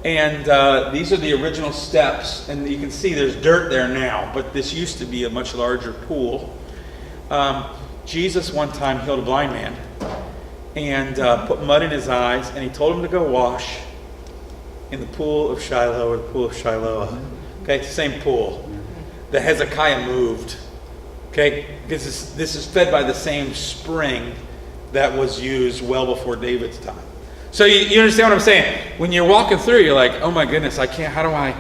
And these are the original steps. And you can see there's dirt there now, but this used to be a much larger pool. Jesus one time healed a blind man and put mud in his eyes, and he told him to go wash in the pool of Shiloh, or the pool of Shiloh. Okay, it's the same pool that Hezekiah moved. Okay, because this is fed by the same spring that was used well before David's time. So you understand what I'm saying? When you're walking through, you're like, oh my goodness, I can't, how do I,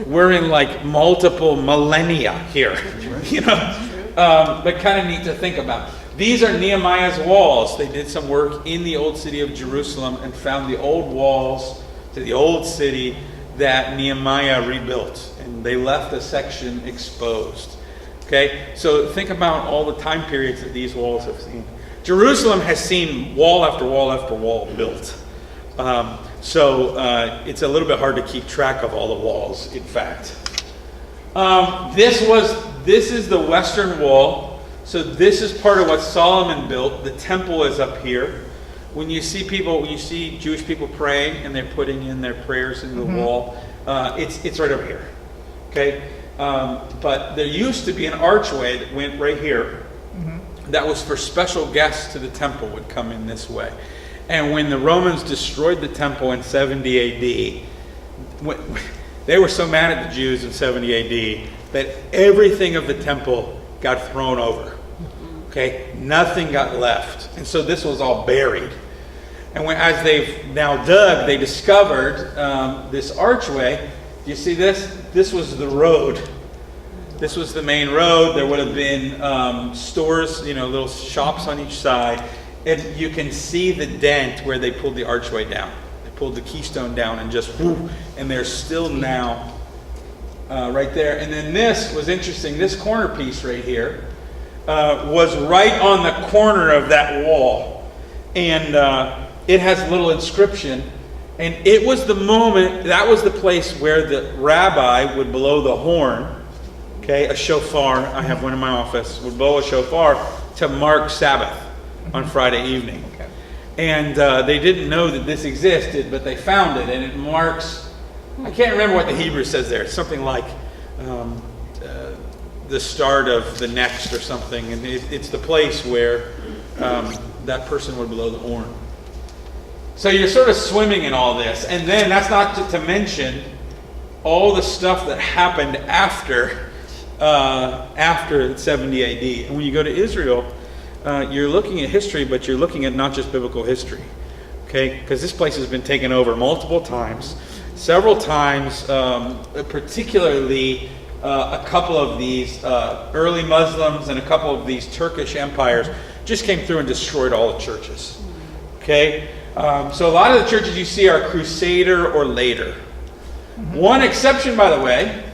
we're in like multiple millennia here, you know? But kind of neat to think about. These are Nehemiah's walls. They did some work in the old city of Jerusalem and found the old walls to the old city that Nehemiah rebuilt. And they left a section exposed. Okay, so think about all the time periods that these walls have seen. Jerusalem has seen wall after wall after wall built. So it's a little bit hard to keep track of all the walls, in fact. This is the western wall. So this is part of what Solomon built. The temple is up here. When you see Jewish people praying and they're putting in their prayers in the wall, it's right over here. Okay? But there used to be an archway that went right here that was for special guests to the temple would come in this way. And when the Romans destroyed the temple in 70 AD, they were so mad at the Jews in 70 AD that everything of the temple got thrown over. Okay, nothing got left. And so this was all buried. And as they've now dug, they discovered this archway. Do you see this? This was the road. This was the main road. There would have been stores, little shops on each side. And you can see the dent where they pulled the archway down. They pulled the keystone down and just whoo, and there's still now right there. And then this was interesting. This corner piece right here was right on the corner of that wall. And it has a little inscription. And it was the moment, that was the place where the rabbi would blow the horn. Okay, a shofar, I have one in my office, would blow a shofar to mark Sabbath on Friday evening. Okay. And they didn't know that this existed, but they found it, and it marks, I can't remember what the Hebrew says there. It's something like the start of the next or something, and it's the place where that person would blow the horn. So you're sort of swimming in all this, and then that's not to mention all the stuff that happened after 70 AD. And when you go to Israel, you're looking at history, but you're looking at not just biblical history, okay? Because this place has been taken over multiple times, several times, particularly a couple of these early Muslims and a couple of these Turkish empires just came through and destroyed all the churches, okay? So a lot of the churches you see are Crusader or later. One exception, by the way,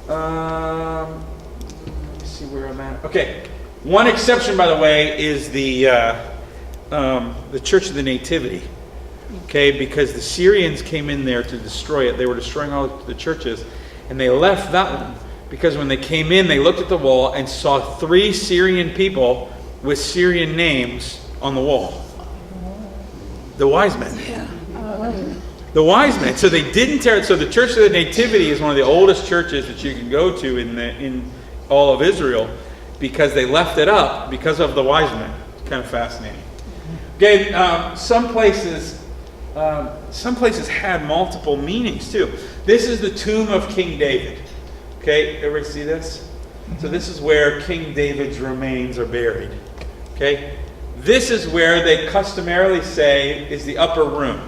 let me see where I'm at. Okay, one exception, by the way, is the Church of the Nativity, Okay, because the Syrians came in there to destroy it. They were destroying all the churches, and they left that one because when they came in, they looked at the wall and saw 3 Syrian people with Syrian names on the wall. The wise men. The wise men. So they didn't tear it. So the Church of the Nativity is one of the oldest churches that you can go to in all of Israel, because they left it up because of the wise men. It's kind of fascinating. Okay, some places had multiple meanings too. This is the tomb of King David. Okay, everybody see this? So this is where King David's remains are buried. Okay, this is where they customarily say is the upper room,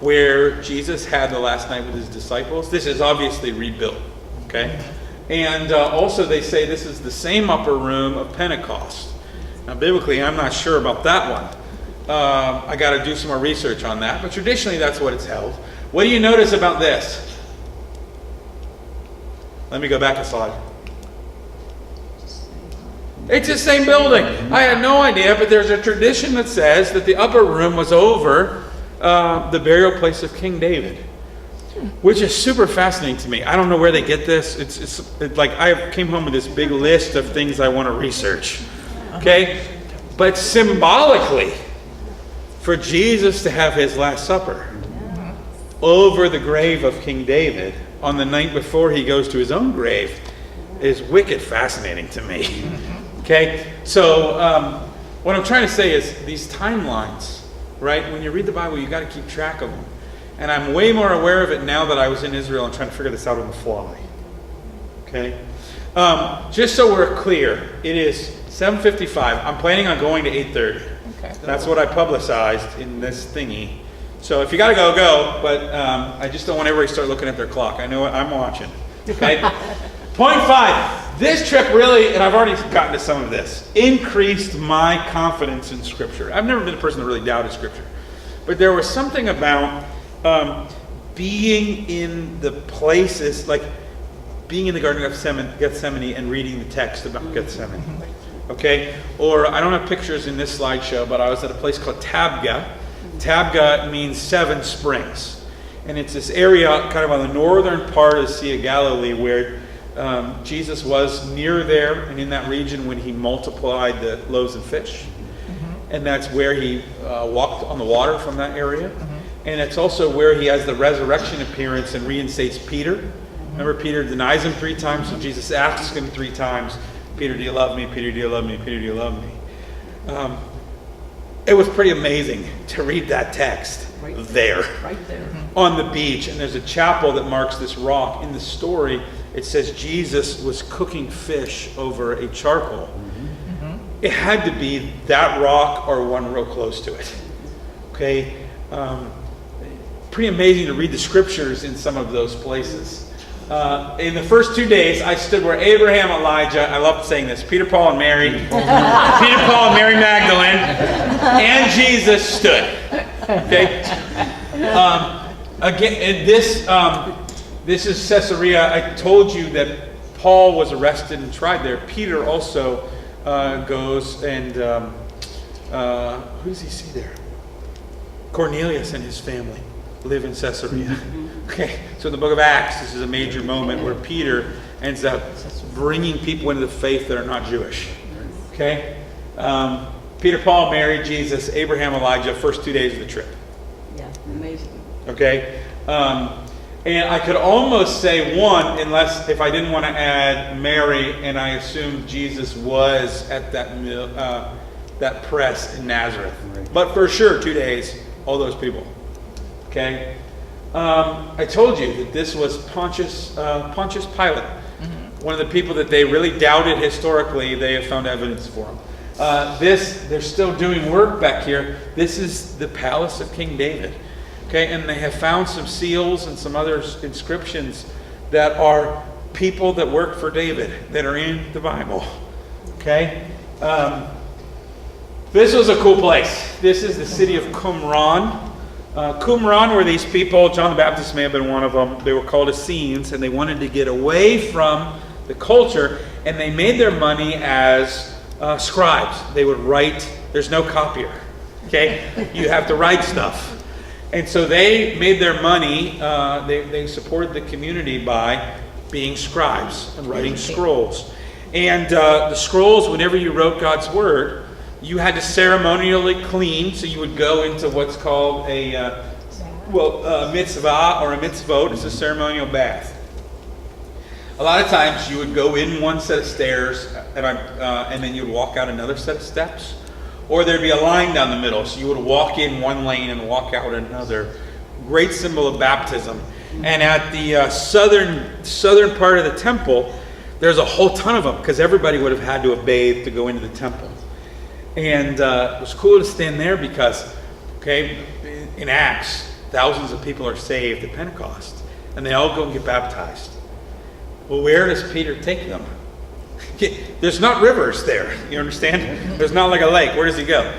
where Jesus had the last night with his disciples. This is obviously rebuilt. Okay, and also they say this is the same upper room of Pentecost. Now, biblically, I'm not sure about that one. I got to do some more research on that, but traditionally that's what it's held. What do you notice about this? Let me go back a slide. It's the same building. I had no idea, but there's a tradition that says that the upper room was over the burial place of King David, which is super fascinating to me. I don't know where they get this. It's like I came home with this big list of things I want to research. Okay? But symbolically, for Jesus to have his Last Supper over the grave of King David on the night before he goes to his own grave is wicked fascinating to me. Okay? So what I'm trying to say is these timelines, right? When you read the Bible, you got to keep track of them. And I'm way more aware of it now that I was in Israel and trying to figure this out on the fly. Okay? Just so we're clear, it is 7:55. I'm planning on going to 8:30. Okay. That's what I publicized in this thingy. So if you got to go, go. But I just don't want everybody to start looking at their clock. I know what I'm watching. Okay? Point 5. This trip really, and I've already gotten to some of this, increased my confidence in Scripture. I've never been a person that really doubted Scripture. But there was something about being in the places, like being in the Garden of Gethsemane and reading the text about Gethsemane. Okay? Or, I don't have pictures in this slideshow, but I was at a place called Tabgha. Tabgha means 7 springs. And it's this area kind of on the northern part of the Sea of Galilee where Jesus was near there and in that region when he multiplied the loaves and fish. And that's where he walked on the water from that area. And it's also where he has the resurrection appearance and reinstates Peter. Remember, Peter denies him 3 times, so Jesus asks him 3 times, Peter, do you love me? Peter, do you love me? Peter, do you love me? It was pretty amazing to read that text there on the beach. And there's a chapel that marks this rock. In the story, it says Jesus was cooking fish over a charcoal. It had to be that rock or one real close to it. Okay? Pretty amazing to read the scriptures in some of those places. In the first 2 days, I stood where Abraham, Elijah, I love saying this, Peter, Paul, and Mary, Peter, Paul, and Mary Magdalene, and Jesus stood. Okay? Again, this is Caesarea. I told you that Paul was arrested and tried there. Peter also goes and, who does he see there? Cornelius and his family live in Caesarea. Okay, so in the book of Acts, this is a major moment where Peter ends up bringing people into the faith that are not Jewish. Okay? Peter, Paul, Mary, Jesus, Abraham, Elijah, first 2 days of the trip. Yeah, amazing. Okay? And I could almost say one, unless if I didn't want to add Mary, and I assumed Jesus was at that press in Nazareth. But for sure, 2 days, all those people. Okay? I told you that this was Pontius Pilate. One of the people that they really doubted historically, they have found evidence for him. They're still doing work back here. This is the palace of King David. Okay, and they have found some seals and some other inscriptions that are people that worked for David that are in the Bible. Okay? This was a cool place. This is the city of Qumran. Qumran were these people, John the Baptist may have been one of them, they were called Essenes, and they wanted to get away from the culture, and they made their money as scribes. They would write, there's no copier, okay? You have to write stuff. And so they made their money, they supported the community by being scribes and writing scrolls. And the scrolls, whenever you wrote God's word, you had to ceremonially clean. So you would go into what's called a mitzvah or a mitzvot. It's a ceremonial bath. A lot of times you would go in one set of stairs and then you would walk out another set of steps. Or there'd be a line down the middle. So you would walk in one lane and walk out another. Great symbol of baptism. And at the southern part of the temple, there's a whole ton of them because everybody would have had to have bathed to go into the temple. And it was cool to stand there because, in Acts, thousands of people are saved at Pentecost. And they all go and get baptized. Well, where does Peter take them? There's not rivers there, you understand? There's not like a lake. Where does he go?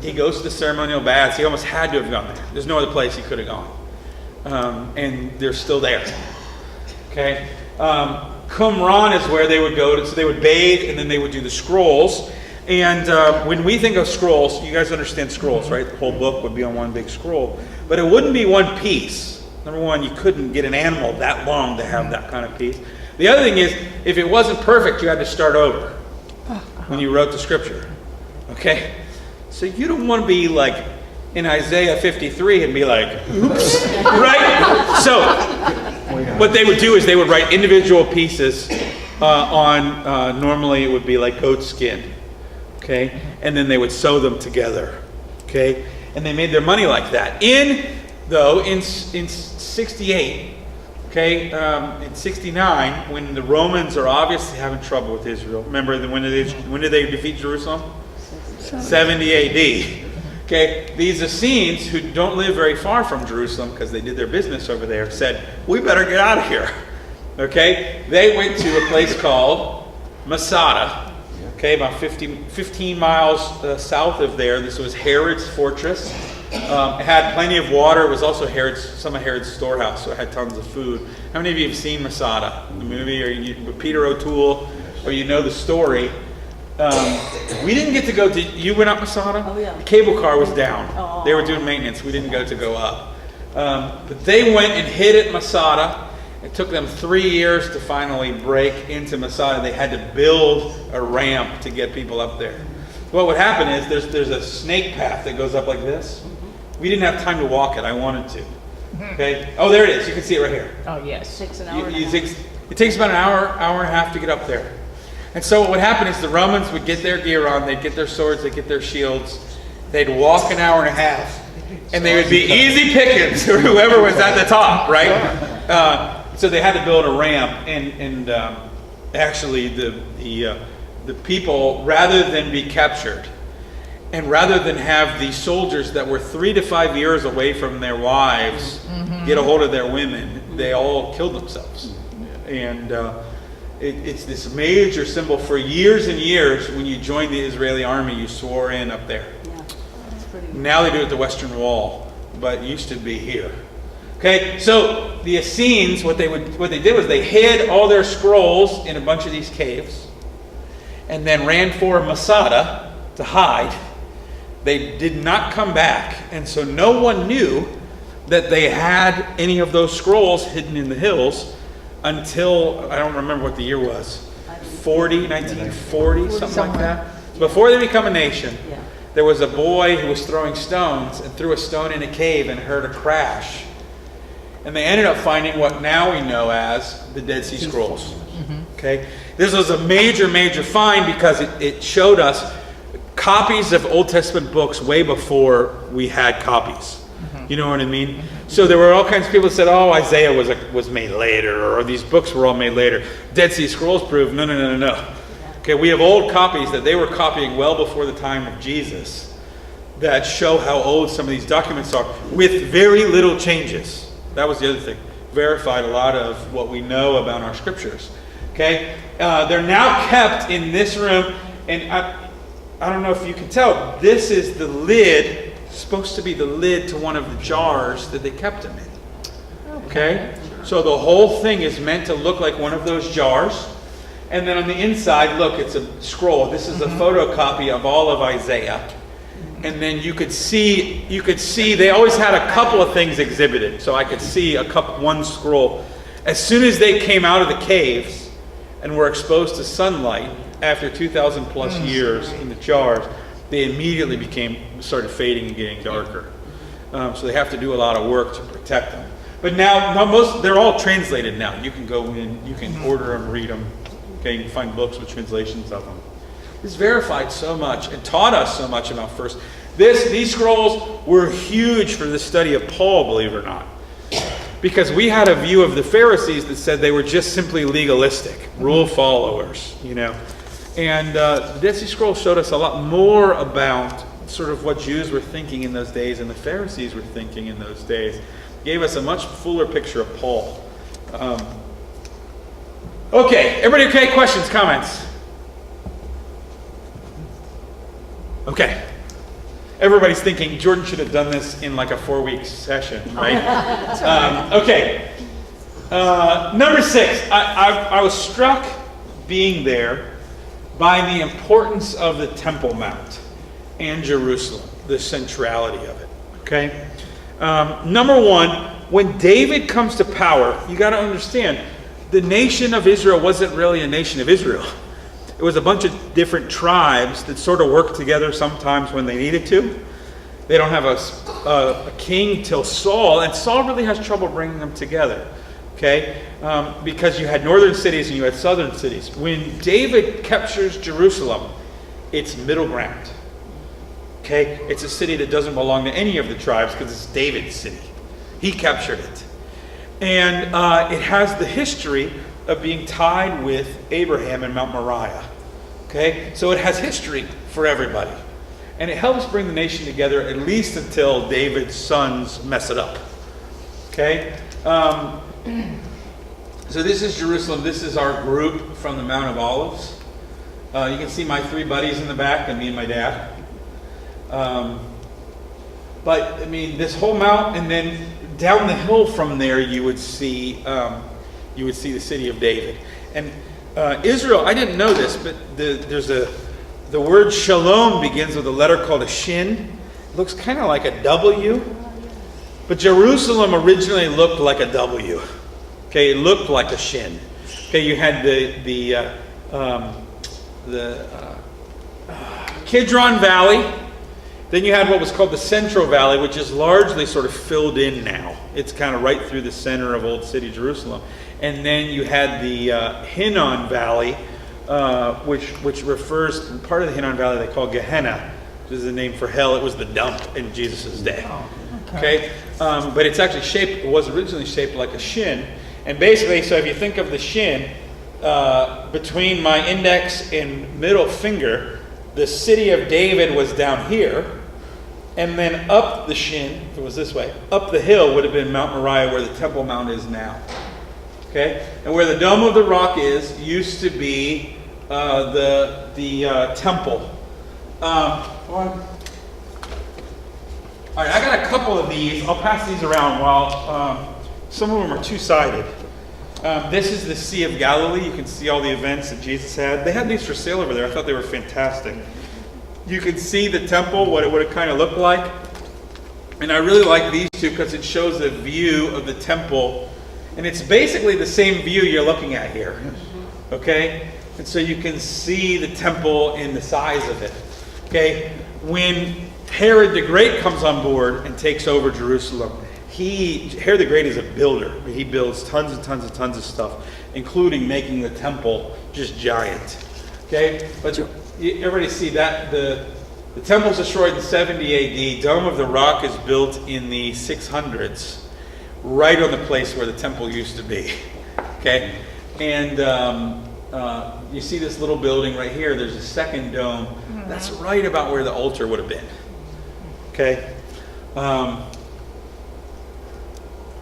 He goes to the ceremonial baths. He almost had to have gone there. There's no other place he could have gone. And they're still there. Okay? Qumran is where they would go to, so they would bathe and then they would do the scrolls. And when we think of scrolls, you guys understand scrolls, right? The whole book would be on one big scroll. But it wouldn't be one piece. Number one, you couldn't get an animal that long to have that kind of piece. The other thing is, if it wasn't perfect, you had to start over when you wrote the scripture. Okay? So you don't want to be like in Isaiah 53 and be like, oops, right? So what they would do is they would write individual pieces on, normally it would be like goat skin. Okay? And then they would sew them together. Okay? And they made their money like that. In 68, in 69, when the Romans are obviously having trouble with Israel. Remember, when did they defeat Jerusalem? 70 AD. Okay, these Essenes, who don't live very far from Jerusalem because they did their business over there, said, we better get out of here. Okay, they went to a place called Masada. Okay, about 15 miles south of there. This was Herod's Fortress. It had plenty of water. It was also some of Herod's storehouse, so it had tons of food. How many of you have seen Masada, the movie, or Peter O'Toole, or you know the story? We didn't get to go to. You went up Masada? Oh, yeah. The cable car was down. Oh. They were doing maintenance. We didn't go up. But they went and hid at Masada. It took them 3 years to finally break into Masada. They had to build a ramp to get people up there. What would happen is there's a snake path that goes up like this. We didn't have time to walk it. I wanted to. Okay. Oh, there it is. You can see it right here. Oh, yes. Takes an hour. It takes about an hour and a half to get up there. And so what would happen is the Romans would get their gear on, they'd get their swords, they'd get their shields, they'd walk an hour and a half, and they would be easy pickings for whoever was at the top, right? So they had to build a ramp, and actually the people, rather than be captured, and rather than have these soldiers that were 3 to 5 years away from their wives get a hold of their women, they all killed themselves. And it's this major symbol. For years and years, when you joined the Israeli army, you swore in up there. Yeah, that's pretty good. Now they do it at the Western Wall, but it used to be here. Okay, so the Essenes, what they did was they hid all their scrolls in a bunch of these caves, and then ran for Masada to hide. They did not come back, and so no one knew that they had any of those scrolls hidden in the hills until, I don't remember what the year was, 1940, something like that. Before they become a nation, Yeah. there was a boy who was throwing stones and threw a stone in a cave and heard a crash. And they ended up finding what now we know as the Dead Sea Scrolls. Okay, this was a major, major find because it showed us copies of Old Testament books way before we had copies. You know what I mean? So there were all kinds of people that said, "Oh, Isaiah was made later," or "These books were all made later." Dead Sea Scrolls prove no. Okay, we have old copies that they were copying well before the time of Jesus that show how old some of these documents are, with very little changes. That was the other thing. Verified a lot of what we know about our scriptures. Okay, they're now kept in this room, and I don't know if you can tell. This is the lid, supposed to be the lid to one of the jars that they kept them in. Okay, so the whole thing is meant to look like one of those jars, and then on the inside, look, it's a scroll. This is a photocopy of all of Isaiah, and then you could see, they always had a couple of things exhibited. So I could see one scroll. As soon as they came out of the caves and were exposed to sunlight after 2,000 plus years in the jars, they immediately started fading and getting darker. So they have to do a lot of work to protect them. But now, they're all translated now. You can go in, you can order them, read them. Okay, you can find books with translations of them. This verified so much and taught us so much about first. These scrolls were huge for the study of Paul, believe it or not. Because we had a view of the Pharisees that said they were just simply legalistic, rule followers, And the Dead Sea Scrolls showed us a lot more about sort of what Jews were thinking in those days and the Pharisees were thinking in those days. Gave us a much fuller picture of Paul. Okay, everybody okay? Questions, comments? Okay. Everybody's thinking Jordan should have done this in like a 4-week session, right? Okay. Number 6. I was struck being there by the importance of the Temple Mount and Jerusalem, the centrality of it. Okay. Number 1, when David comes to power, you got to understand, the nation of Israel wasn't really a nation of Israel. It was a bunch of different tribes that sort of worked together sometimes when they needed to. They don't have a king till Saul, and Saul really has trouble bringing them together. Okay? Because you had northern cities and you had southern cities. When David captures Jerusalem, it's middle ground. Okay? It's a city that doesn't belong to any of the tribes because it's David's city. He captured it. And it has the history of being tied with Abraham and Mount Moriah. Okay? So it has history for everybody. And it helps bring the nation together at least until David's sons mess it up. Okay? So this is Jerusalem. This is our group from the Mount of Olives. You can see my 3 buddies in the back and me and my dad. But I mean, this whole mount, and then down the hill from there, you would see the city of David. And Israel, I didn't know this, but the word shalom begins with a letter called a shin. It looks kind of like a W, but Jerusalem originally looked like a W. Okay, it looked like a shin. Okay, you had the Kidron Valley. Then you had what was called the Central Valley, which is largely sort of filled in now. It's kind of right through the center of Old City Jerusalem. And then you had the Hinnom Valley, which refers, part of the Hinnom Valley they call Gehenna, which is the name for hell. It was the dump in Jesus' day. Oh, okay. But it's actually it was originally shaped like a shin. And basically, so if you think of the shin, between my index and middle finger, the city of David was down here. And then up the shin, if it was this way, up the hill would have been Mount Moriah, where the Temple Mount is now. Okay? And where the Dome of the Rock is, used to be the temple. All right, I got a couple of these. I'll pass these around while some of them are two-sided. This is the Sea of Galilee. You can see all the events that Jesus had. They had these for sale over there. I thought they were fantastic. You can see the temple, what it kind of looked like. And I really like these two because it shows a view of the temple. And it's basically the same view you're looking at here. Okay? And so you can see the temple and the size of it. Okay? When Herod the Great comes on board and takes over Jerusalem, Herod the Great is a builder. He builds tons and tons and tons of stuff, including making the temple just giant. Okay? But everybody see that the temple's destroyed in 70 AD. Dome of the Rock is built in the 600s, right on the place where the temple used to be. Okay? And you see this little building right here. There's a second dome. That's right about where the altar would have been. Okay?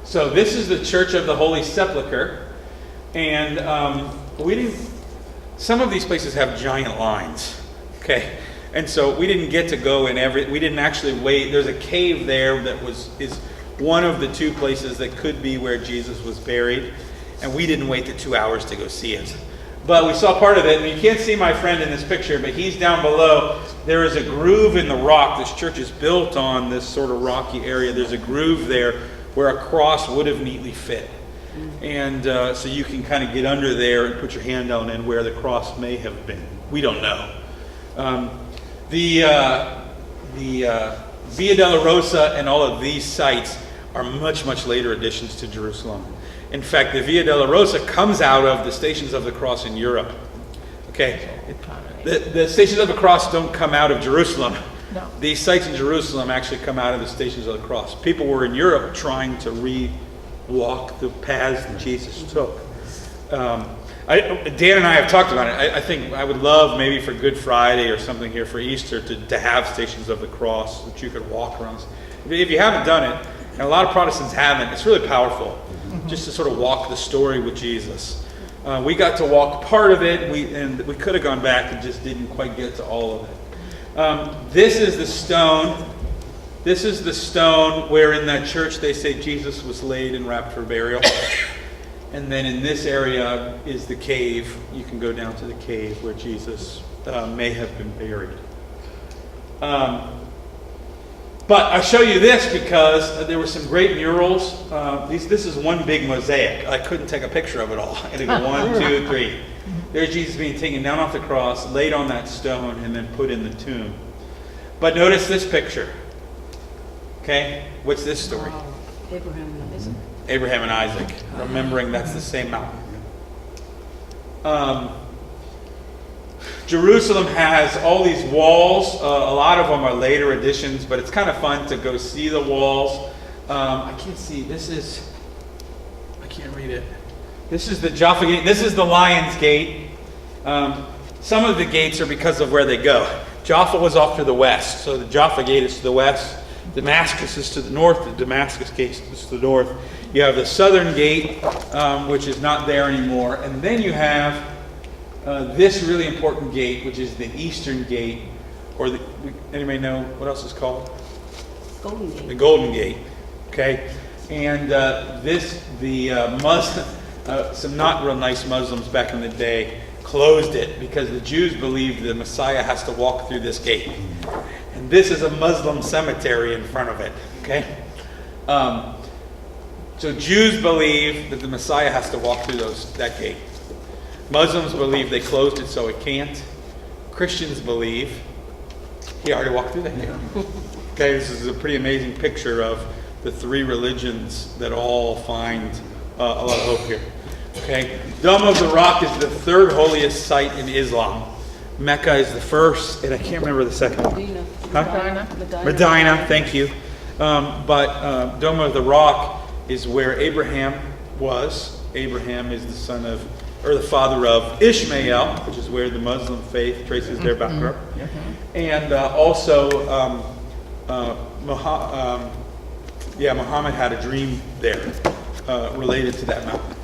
So this is the Church of the Holy Sepulchre. And some of these places have giant lines. Okay? And so we didn't get to go in we didn't actually wait. There's a cave there that is one of the 2 places that could be where Jesus was buried. And we didn't wait the 2 hours to go see it. But we saw part of it, and you can't see my friend in this picture, but he's down below. There is a groove in the rock. This church is built on this sort of rocky area. There's a groove there where a cross would have neatly fit. And so you can kind of get under there and put your hand down in where the cross may have been. We don't know. The Via Dolorosa and all of these sites are much, much later additions to Jerusalem. In fact, the Via Dolorosa comes out of the Stations of the Cross in Europe. Okay? The Stations of the Cross don't come out of Jerusalem. No. These sites in Jerusalem actually come out of the Stations of the Cross. People were in Europe trying to re-walk the paths that Jesus took. Dan and I have talked about it. I think I would love maybe for Good Friday or something here for Easter to have Stations of the Cross that you could walk around. If you haven't done it, and a lot of Protestants haven't, it's really powerful just to sort of walk the story with Jesus. We got to walk part of it, and we could have gone back and just didn't quite get to all of it. This is the stone. This is the stone where in that church they say Jesus was laid and wrapped for burial. And then in this area is the cave. You can go down to the cave where Jesus may have been buried. But I show you this because there were some great murals. This is one big mosaic. I couldn't take a picture of it all. I had to go 1, 2, 3. There's Jesus being taken down off the cross, laid on that stone, and then put in the tomb. But notice this picture. Okay? What's this story? Abraham and Isaac. Abraham and Isaac. Remembering that's the same mountain. Jerusalem has all these walls. A lot of them are later additions, but it's kind of fun to go see the walls. I can't see. I can't read it. This is the Jaffa Gate. This is the Lion's Gate. Some of the gates are because of where they go. Jaffa was off to the west, so the Jaffa Gate is to the west. Damascus is to the north. The Damascus Gate is to the north. You have the Southern Gate, which is not there anymore. And then you have this really important gate, which is the Eastern Gate, or anybody know what else is called? Golden Gate. The Golden Gate. Okay, and Muslim, some not real nice Muslims back in the day closed it because the Jews believed the Messiah has to walk through this gate, and this is a Muslim cemetery in front of it. Okay, so Jews believe that the Messiah has to walk through that gate. Muslims believe they closed it so it can't. Christians believe he already walked through that gate. Okay, this is a pretty amazing picture of the three religions that all find a lot of hope here. Okay, Dome of the Rock is the third holiest site in Islam. Mecca is the first, and I can't remember the second one. Medina. Huh? Medina, thank you. But Dome of the Rock is where Abraham was. Abraham is the father of Ishmael, which is where the Muslim faith traces their background. And also, Muhammad had a dream there related to that mountain.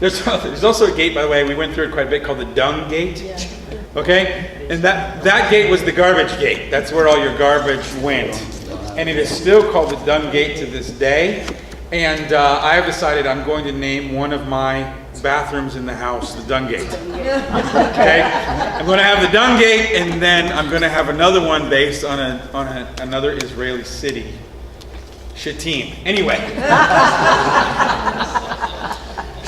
There's also a gate, by the way, we went through it quite a bit, called the Dung Gate. Yeah. Okay? And that gate was the garbage gate. That's where all your garbage went. And it is still called the Dung Gate to this day. And I have decided I'm going to name one of my bathrooms in the house the Dung Gate. Okay? I'm going to have the Dung Gate, and then I'm going to have another one based on another Israeli city. Shittim. Anyway.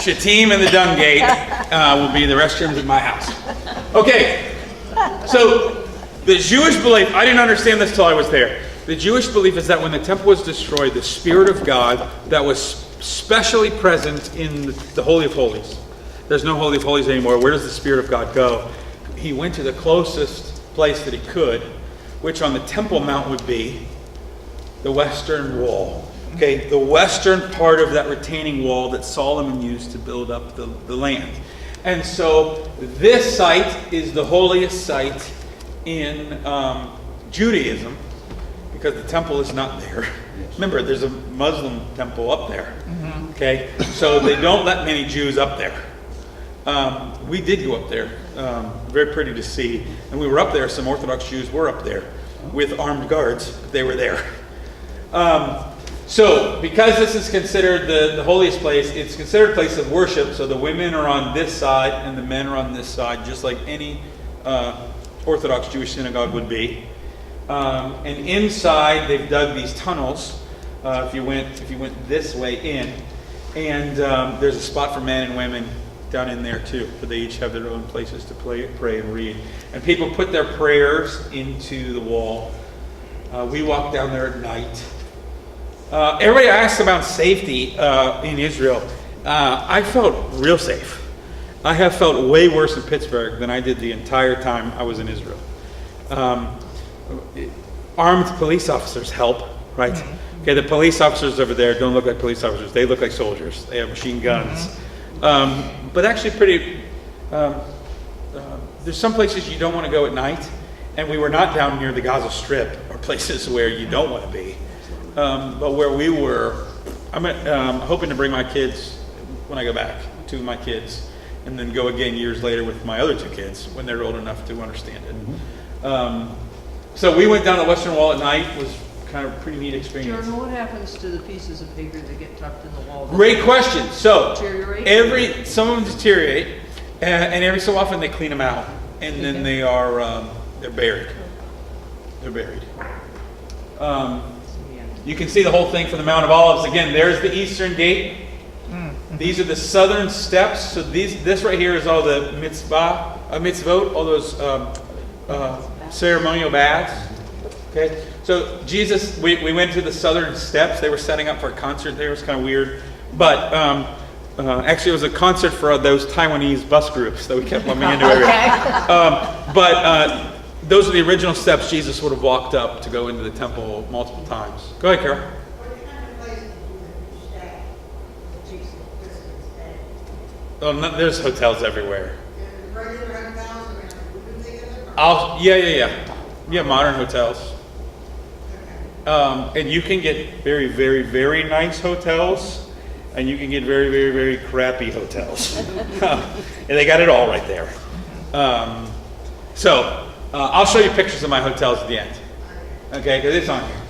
Shittim and the Dung Gate will be the restrooms in my house. Okay. So the Jewish belief, I didn't understand this till I was there. The Jewish belief is that when the temple was destroyed, the Spirit of God that was specially present in the Holy of Holies. There's no Holy of Holies anymore. Where does the Spirit of God go? He went to the closest place that he could, which on the Temple Mount would be the western wall. Okay, the western part of that retaining wall that Solomon used to build up the land. And so this site is the holiest site in Judaism, because the temple is not there. Remember, there's a Muslim temple up there. Okay, so they don't let many Jews up there. We did go up there. Very pretty to see. And we were up there, some Orthodox Jews were up there with armed guards. They were there. So, because this is considered the holiest place, it's considered a place of worship. So the women are on this side and the men are on this side, just like any Orthodox Jewish synagogue would be. And inside, they've dug these tunnels. If you went this way in, and there's a spot for men and women down in there too, but they each have their own places to pray and read. And people put their prayers into the wall. We walk down there at night. Everybody asks about safety in Israel. I felt real safe. I have felt way worse in Pittsburgh than I did the entire time I was in Israel. Armed police officers help, right? Okay, the police officers over there don't look like police officers. They look like soldiers. They have machine guns. But actually there's some places you don't want to go at night. And we were not down near the Gaza Strip or places where you don't want to be. But where we were, I'm hoping to bring my kids, when I go back, two of my kids, and then go again years later with my other two kids when they're old enough to understand it. So we went down the Western Wall at night. It was kind of a pretty neat experience. Jordan, what happens to the pieces of paper that get tucked in the wall? Great question. So Deteriorate? some of them deteriorate, and every so often they clean them out, and then they are they're buried. They're buried. You can see the whole thing from the Mount of Olives. Again, there's the eastern gate. These are the southern steps. So this right here is all the mitzvot, all those ceremonial baths. Okay, so Jesus, we went to the southern steps. They were setting up for a concert there. It was kind of weird, but actually it was a concert for those Taiwanese bus groups that we kept bumping into every day. Those are the original steps Jesus would have walked up to go into the temple multiple times. Go ahead, Carol. What kind of places would you stay? Jesus stay? Oh, no, there's hotels everywhere. Regular hotels around, would you think of it? Yeah, modern hotels. And you can get very, very, very nice hotels, and you can get very, very, very crappy hotels. And they got it all right there. I'll show you pictures of my hotels at the end. Okay, because it's on here.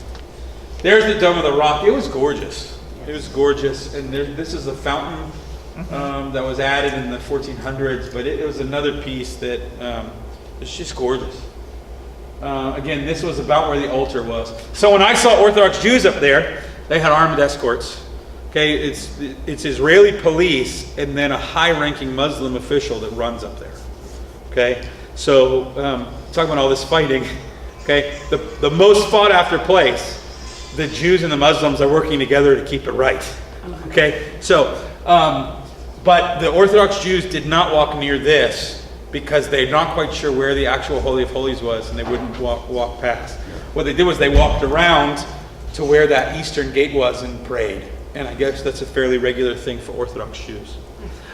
There's the Dome of the Rock. It was gorgeous. It was gorgeous. And this is a fountain that was added in the 1400s, but it was another piece that it's just gorgeous. Again, this was about where the altar was. So when I saw Orthodox Jews up there, they had armed escorts. Okay, it's Israeli police and then a high-ranking Muslim official that runs up there. Okay, so talking about all this fighting. Okay, the most fought-after place, the Jews and the Muslims are working together to keep it right. Okay, so but the Orthodox Jews did not walk near this, because they're not quite sure where the actual Holy of Holies was, and they wouldn't walk past. What they did was they walked around to where that eastern gate was and prayed. And I guess that's a fairly regular thing for Orthodox Jews.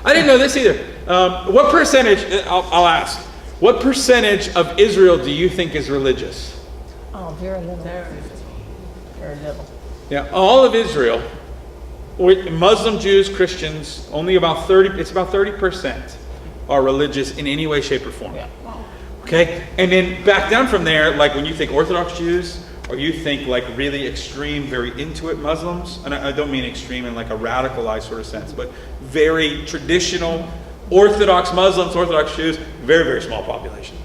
I didn't know this either. What percentage, I'll ask, what percentage of Israel do you think is religious? Oh, very little. Very little. Yeah, all of Israel, Muslim, Jews, Christians, only about 30% are religious in any way, shape, or form. Yeah. Okay? And then back down from there, like when you think Orthodox Jews, or you think like really extreme, very into it Muslims, and I don't mean extreme in like a radicalized sort of sense, but very traditional Orthodox Muslims, Orthodox Jews, very, very small population.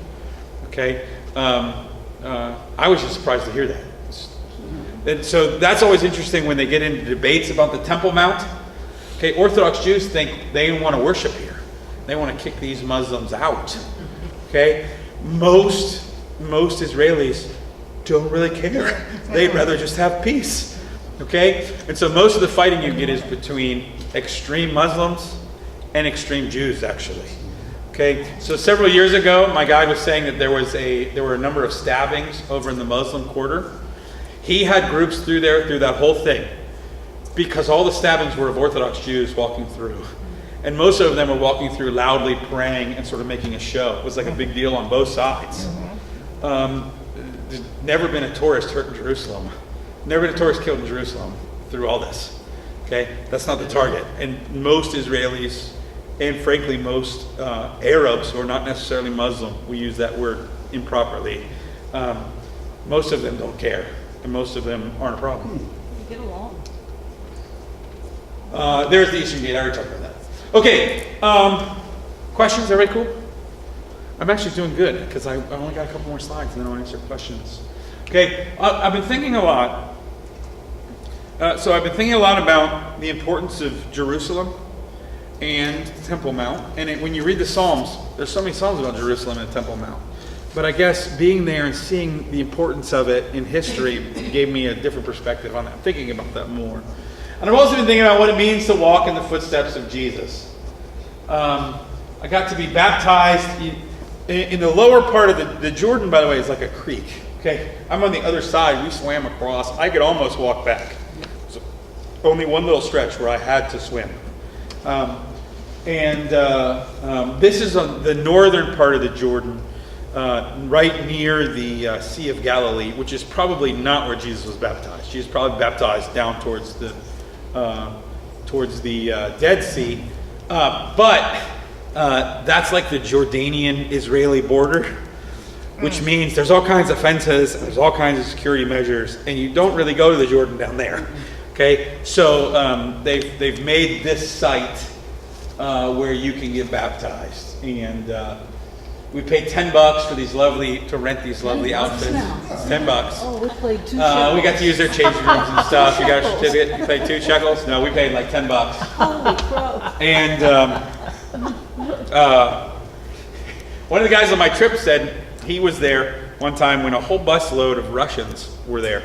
Okay? I was just surprised to hear that. And so that's always interesting when they get into debates about the Temple Mount. Okay, Orthodox Jews think they want to worship here. They want to kick these Muslims out. Okay? Most Israelis don't really care. They'd rather just have peace. Okay? And so most of the fighting you get is between extreme Muslims and extreme Jews, actually. Okay? So several years ago, my guide was saying that there were a number of stabbings over in the Muslim quarter. He had groups through that whole thing, because all the stabbings were of Orthodox Jews walking through. And most of them were walking through loudly praying and sort of making a show. It was like a big deal on both sides. There's never been a tourist hurt in Jerusalem. Never been a tourist killed in Jerusalem through all this. Okay? That's not the target. And most Israelis, and frankly most Arabs who are not necessarily Muslim, we use that word improperly, most of them don't care. And most of them aren't a problem. Get along. There's the Eastern Gate. I already talked about that. Okay. Questions? Everybody cool? I'm actually doing good because I only got a couple more slides and then I'll answer questions. Okay. I've been thinking a lot. So I've been thinking a lot about the importance of Jerusalem and Temple Mount. And when you read the Psalms, there's so many Psalms about Jerusalem and Temple Mount. But I guess being there and seeing the importance of it in history gave me a different perspective on that. I'm thinking about that more. And I've also been thinking about what it means to walk in the footsteps of Jesus. I got to be baptized in the lower part of the Jordan, by the way, is like a creek. Okay, I'm on the other side. We swam across. I could almost walk back. So only one little stretch where I had to swim. This is on the northern part of the Jordan, right near the Sea of Galilee, which is probably not where Jesus was baptized. Jesus was probably baptized down towards the Dead Sea, but that's like the Jordanian-Israeli border, which means there's all kinds of fences, there's all kinds of security measures, and you don't really go to the Jordan down there. Okay, so they've made this site where you can get baptized, and we paid $10 for to rent these lovely outfits. $10. Oh, we played 2 We shekels. got to use their changing rooms and stuff. You got a certificate. You paid 2 shekels. No, we paid like $10. Holy crap. And one of the guys on my trip said he was there one time when a whole busload of Russians were there,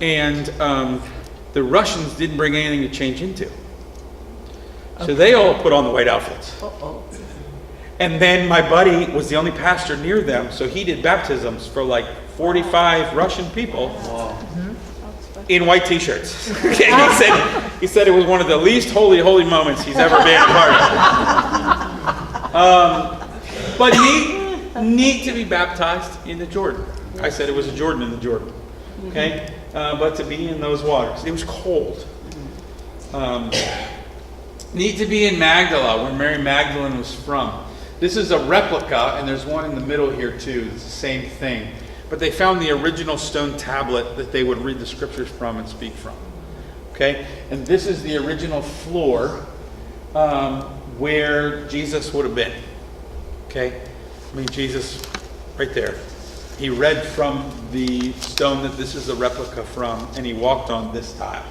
and the Russians didn't bring anything to change into, so they all put on the white outfits. Uh-oh. And then my buddy was the only pastor near them, so he did baptisms for like 45 Russian people in white t-shirts. Okay, he said it was one of the least holy moments he's ever been a part of. But neat to be baptized in the Jordan. I said it was a Jordan in the Jordan. Okay, but to be in those waters, it was cold. Neat to be in Magdala, where Mary Magdalene was from. This is a replica, and there's one in the middle here too. It's the same thing. But they found the original stone tablet that they would read the scriptures from and speak from. Okay? And this is the original floor where Jesus would have been. Okay? I mean, Jesus, right there. He read from the stone that this is a replica from, and he walked on this tile.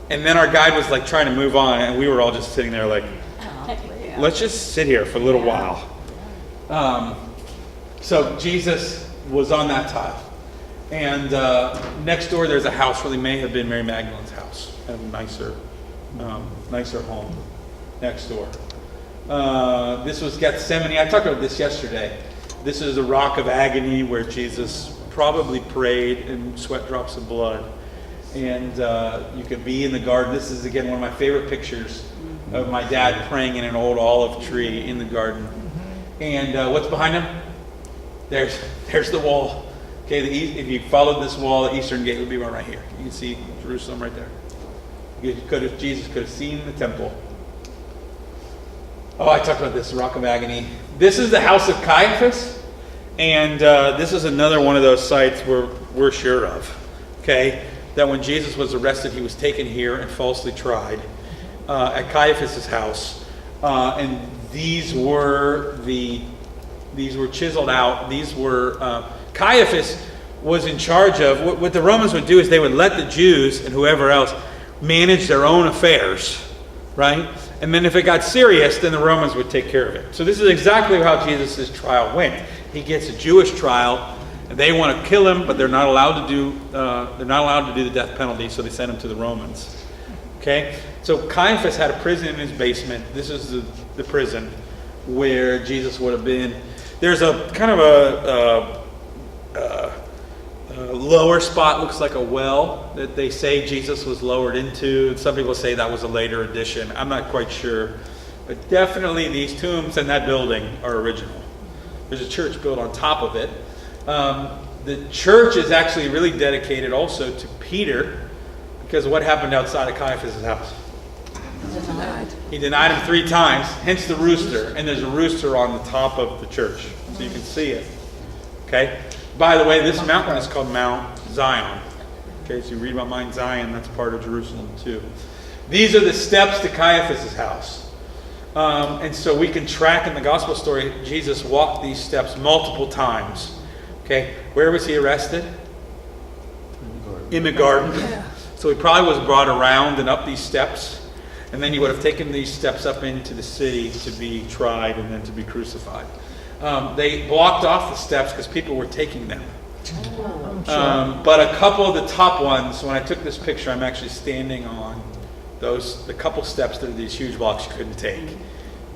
And then our guide was like trying to move on, and we were all just sitting there like, let's just sit here for a little while. So Jesus was on that tile. And next door there's a house, really may have been Mary Magdalene's house. A nicer home next door. This was Gethsemane. I talked about this yesterday. This is a rock of agony where Jesus probably prayed and sweat drops of blood. And you could be in the garden. This is, again, one of my favorite pictures of my dad praying in an old olive tree in the garden. And what's behind him? There's the wall. Okay, if you followed this wall, the eastern gate would be right here. You can see Jerusalem right there. Jesus could have seen the temple. Oh, I talked about this, Rock of Agony. This is the house of Caiaphas. And this is another one of those sites we're sure of. Okay, that when Jesus was arrested, he was taken here and falsely tried at Caiaphas' house. And these were chiseled out. These were Caiaphas was in charge of what the Romans would do is they would let the Jews and whoever else manage their own affairs, right? And then if it got serious, then the Romans would take care of it. So this is exactly how Jesus' trial went. He gets a Jewish trial, and they want to kill him, but they're not allowed to do the death penalty, so they send him to the Romans. Okay, so Caiaphas had a prison in his basement. This is the prison where Jesus would have been. There's a kind of a lower spot, looks like a well, that they say Jesus was lowered into. Some people say that was a later addition. I'm not quite sure. But definitely these tombs and that building are original. There's a church built on top of it. The church is actually really dedicated also to Peter, because of what happened outside of Caiaphas' house. He denied him 3 times, hence the rooster. And there's a rooster on the top of the church, so you can see it. Okay? By the way, this mountain is called Mount Zion. Okay, so you read about Mount Zion, that's part of Jerusalem too. These are the steps to Caiaphas' house. And so we can track in the gospel story, Jesus walked these steps multiple times. Okay, where was he arrested? In the garden. So he probably was brought around and up these steps. And then he would have taken these steps up into the city to be tried and then to be crucified. They blocked off the steps because people were taking them. But a couple of the top ones, when I took this picture, I'm actually standing on the couple steps that are these huge blocks you couldn't take.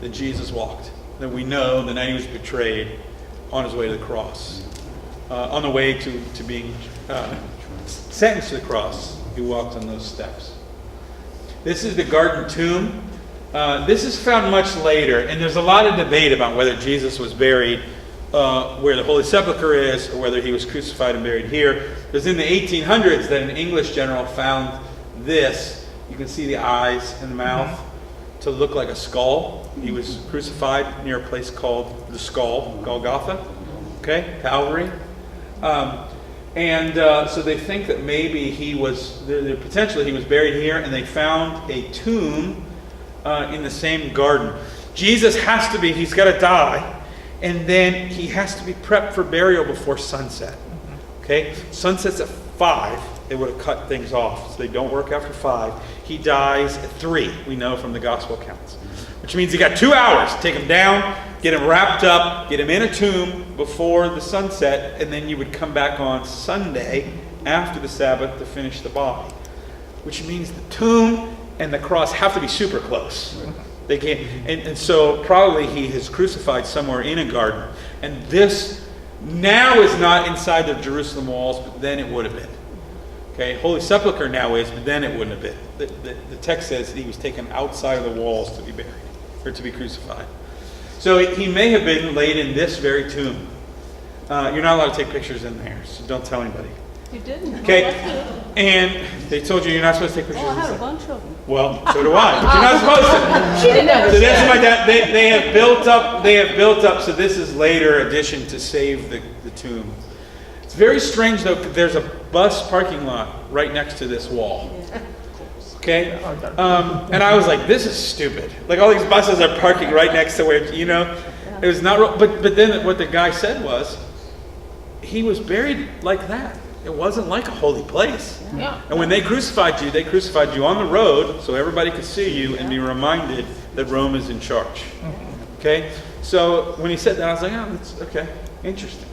That Jesus walked. That we know the night he was betrayed on his way to the cross. On the way to being sentenced to the cross, he walked on those steps. This is the garden tomb. This is found much later, and there's a lot of debate about whether Jesus was buried where the Holy Sepulchre is, or whether he was crucified and buried here. It was in the 1800s that an English general found this. You can see the eyes and the mouth to look like a skull. He was crucified near a place called the Skull, Golgotha, okay, Calvary. So they think that maybe potentially he was buried here, and they found a tomb in the same garden. Jesus he's got to die, and then he has to be prepped for burial before sunset. Okay, sunset's at 5. They would have cut things off, so they don't work after 5. He dies at 3. We know from the gospel accounts, which means he got 2 hours. Take him down, get him wrapped up, get him in a tomb before the sunset, and then you would come back on Sunday after the Sabbath to finish the body. Which means the tomb and the cross have to be super close. They can't, and so probably he is crucified somewhere in a garden. And this now is not inside the Jerusalem walls, but then it would have been. Okay, Holy Sepulchre now is, but then it wouldn't have been. The text says he was taken outside of the walls to be buried, or to be crucified. So he may have been laid in this very tomb. You're not allowed to take pictures in there, so don't tell anybody. You didn't? Okay, Well, that's good. and they told you you're not supposed to take pictures Oh, I had a inside. bunch of them. Well, so do I, but you're not supposed to. She didn't So this is understand. my dad. They have built up. So this is later addition to save the tomb. It's very strange though. There's a bus parking lot right next to this wall. Okay, and I was like, this is stupid. Like all these buses are parking right next to where it was not. But then what the guy said was, he was buried like that. It wasn't like a holy place. Yeah. And when they crucified you on the road so everybody could see you and be reminded that Rome is in charge. Okay? So when he said that, I was like, oh, that's okay. Interesting.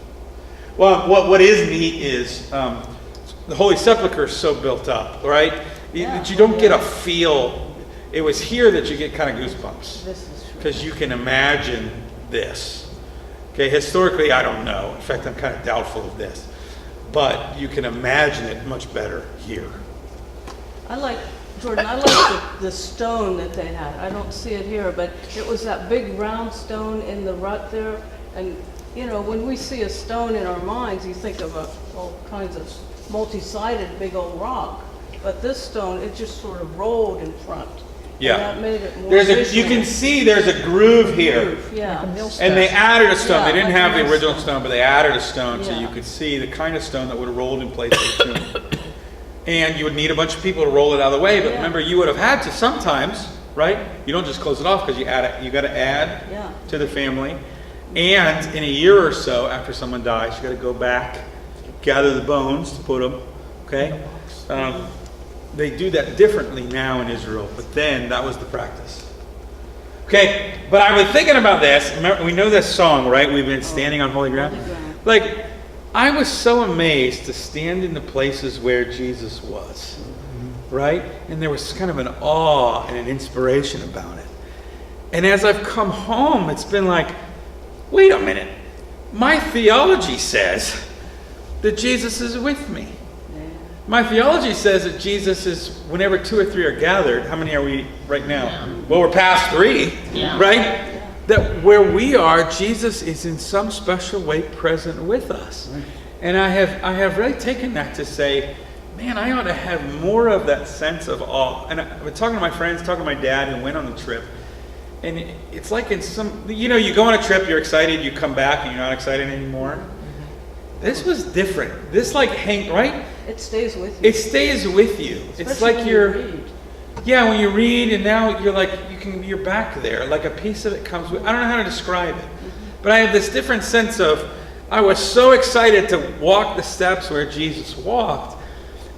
Well, what is neat is the Holy Sepulchre is so built up, right? That you don't get a feel. It was here that you get kind of goosebumps. This is true. Because you can imagine this. Okay, historically, I don't know. In fact, I'm kind of doubtful of this. But you can imagine it much better here. Jordan, I like the stone that they had. I don't see it here, but it was that big round stone in the rut there. And, when we see a stone in our minds, you think of all kinds of multi-sided big old rock. But this stone, it just sort of rolled in front. Yeah. And that made it more You visual. can see there's a groove here. Yeah. And they added a stone. Yeah, They didn't like have a the nice original stone. stone, but they added a stone so Yeah. you could see the kind of stone that would have rolled in place of the tomb. And you would need a bunch of people to roll it out of the way. But Yeah. remember, you would have had to sometimes, right? You don't just close it off because you got to add Yeah. to the family. And in a year or so after someone dies, you got to go back, gather the bones to put them. Okay. They do that differently now in Israel, but then that was the practice. Okay, but I was thinking about this. Remember, we know this song, right? We've been standing on holy ground. Holy ground. Like, I was so amazed to stand in the places where Jesus was, right? And there was kind of an awe and an inspiration about it. And as I've come home, it's been like, wait a minute. My theology says that Jesus is with me. My theology says that Jesus is, whenever 2 or 3 are gathered, how many are we right now? Yeah. Well, we're past 3, Yeah. right? That where we are, Jesus is in some special way present with us. Right. And I have really taken that to say, man, I ought to have more of that sense of awe. And I've been talking to my friends, talking to my dad who went on the trip. And it's like in some, you go on a trip, you're excited, you come back and you're not excited anymore. This was different. This right? It stays with you. it stays with you. It's Especially like when you're, you read. yeah, when you read, and now you're like, you're back there. Like a piece of it comes with, I don't know how to describe it. But I have this different sense of, I was so excited to walk the steps where Jesus walked,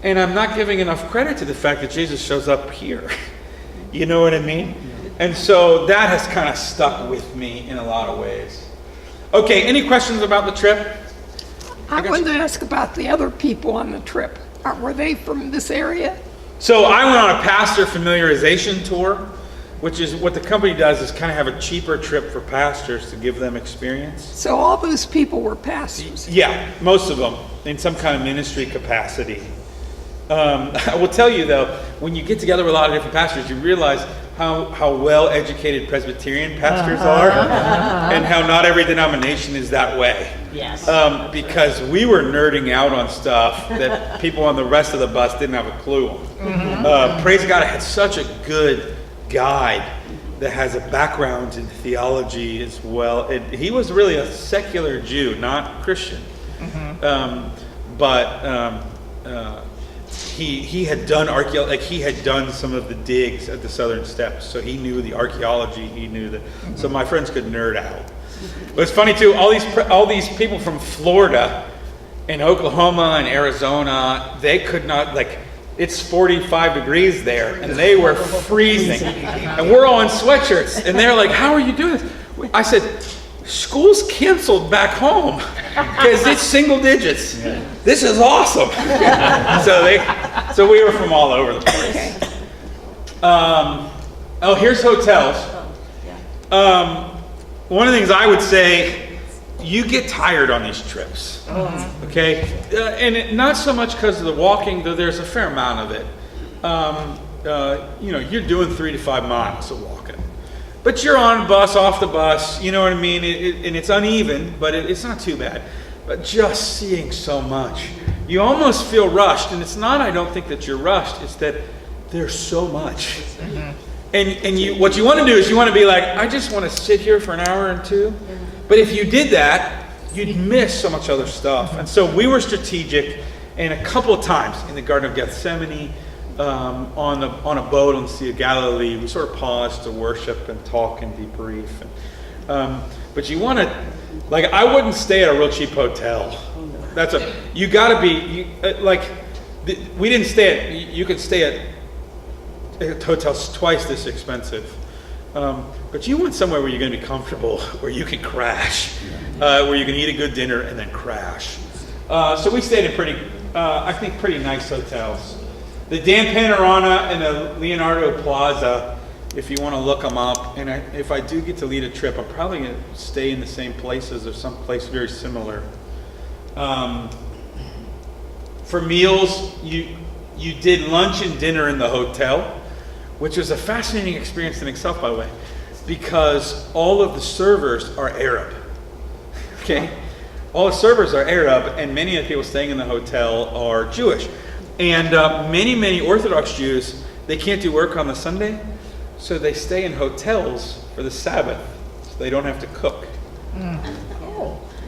and I'm not giving enough credit to the fact that Jesus shows up here. You know what I mean? And so that has kind of stuck with me in a lot of ways. Okay, any questions about the trip? I wanted to ask about the other people on the trip. Were they from this area? So I went on a pastor familiarization tour, which is what the company does, is kind of have a cheaper trip for pastors to give them experience. So all those people were pastors. Yeah, most of them in some kind of ministry capacity. I will tell you though, when you get together with a lot of different pastors, you realize how well-educated Presbyterian pastors are, and how not every denomination is that way. Yes. Because we were nerding out on stuff that people on the rest of the bus didn't have a clue on. Praise God, I had such a good guide that has a background in theology as well. He was really a secular Jew, not Christian. He had done he had done some of the digs at the Southern Steps, so he knew the archaeology. He knew that, so my friends could nerd out. But it's funny too. All these people from Florida, and Oklahoma, and Arizona, they could not It's 45 degrees there, and they were freezing, and we're all in sweatshirts, and they're like, "How are you doing this?" I said, "School's canceled back home because it's single digits. This is awesome." So we were from all over the place. Here's hotels. One of the things I would say, you get tired on these trips, okay? And not so much because of the walking, though there's a fair amount of it. You're doing 3 to 5 miles of walking. But you're on a bus, off the bus, you know what I mean? And it's uneven, but it's not too bad. But just seeing so much. You almost feel rushed, and it's not, I don't think that you're rushed, it's that there's so much. And what you want to do is you want to be like, I just want to sit here for an hour or two. But if you did that, you'd miss so much other stuff. And so we were strategic, and a couple of times in the Garden of Gethsemane, on a boat on the Sea of Galilee, we sort of paused to worship and talk and debrief. But you want to, I wouldn't stay at a real cheap hotel. You got to be, we didn't stay at, you could stay at hotels twice this expensive. But you want somewhere where you're going to be comfortable, where you can crash, where you can eat a good dinner and then crash. So we stayed in pretty nice hotels. The Dan Panorama and the Leonardo Plaza, if you want to look them up, and if I do get to lead a trip, I'm probably going to stay in the same places or someplace very similar. For meals, you did lunch and dinner in the hotel, which was a fascinating experience in itself, by the way, because all of the servers are Arab. Okay? All the servers are Arab, and many of the people staying in the hotel are Jewish. And many Orthodox Jews, they can't do work on the Sunday, so they stay in hotels for the Sabbath, so they don't have to cook.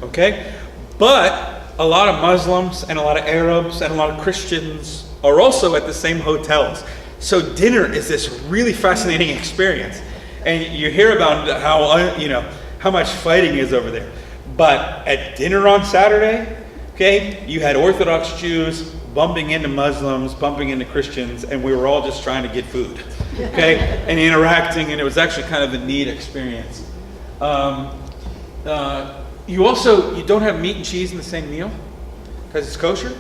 Okay? But a lot of Muslims and a lot of Arabs and a lot of Christians are also at the same hotels. So dinner is this really fascinating experience. And you hear about how much fighting is over there. But at dinner on Saturday, okay, you had Orthodox Jews bumping into Muslims, bumping into Christians, and we were all just trying to get food, okay, and interacting, and it was actually kind of a neat experience. You don't have meat and cheese in the same meal because it's kosher.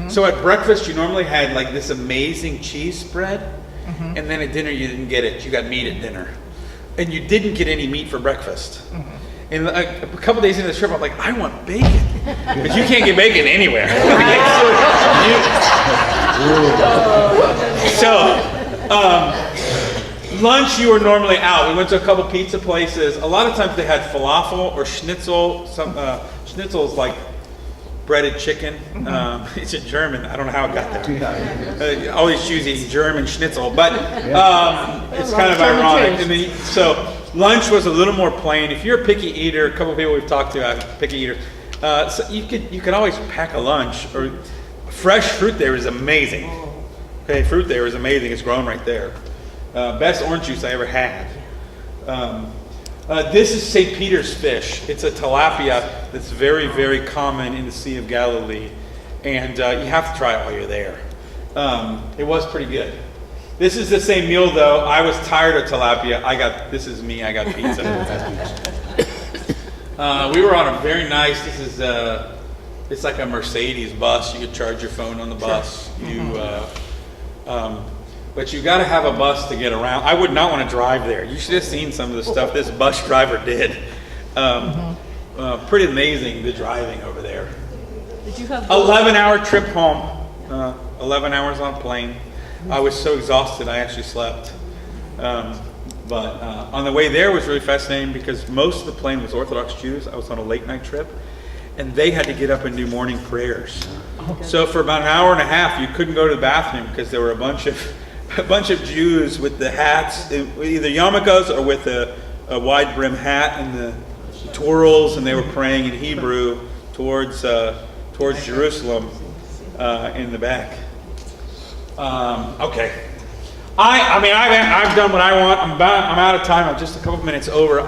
So at breakfast you normally had this amazing cheese spread, and then at dinner you didn't get it. You got meat at dinner, and you didn't get any meat for breakfast. And a couple days into the trip, I'm like, I want bacon, but you can't get bacon anywhere. Lunch you were normally out. We went to a couple pizza places. A lot of times they had falafel or schnitzel. Schnitzel is like breaded chicken. It's a German. I don't know how it got there. Always choosing German schnitzel, but it's kind of ironic. And then, so lunch was a little more plain. If you're a picky eater, a couple of people we've talked to are picky eaters. So you could always pack a lunch, or Fresh fruit there is amazing. Okay, fruit there is amazing. It's grown right there. Best orange juice I ever had. This is St. Peter's fish. It's a tilapia that's very, very common in the Sea of Galilee. And you have to try it while you're there. It was pretty good. This is the same meal, though. I was tired of tilapia. This is me. I got pizza. We were on a very nice, it's like a Mercedes bus. You could charge your phone on the bus. But you got to have a bus to get around. I would not want to drive there. You should have seen some of the stuff this bus driver did. Pretty amazing, the driving over there. Did you have 11-hour trip home. 11 hours on a plane. I was so exhausted I actually slept. But on the way there was really fascinating because most of the plane was Orthodox Jews. I was on a late night trip, and they had to get up and do morning prayers. So for about an hour and a half, you couldn't go to the bathroom because there were a bunch of Jews with the hats, either yarmulkes or with a wide brim hat and the twirls, and they were praying in Hebrew towards Jerusalem in the back. Okay. I've done what I want. I'm out of time. I'm just a couple minutes over.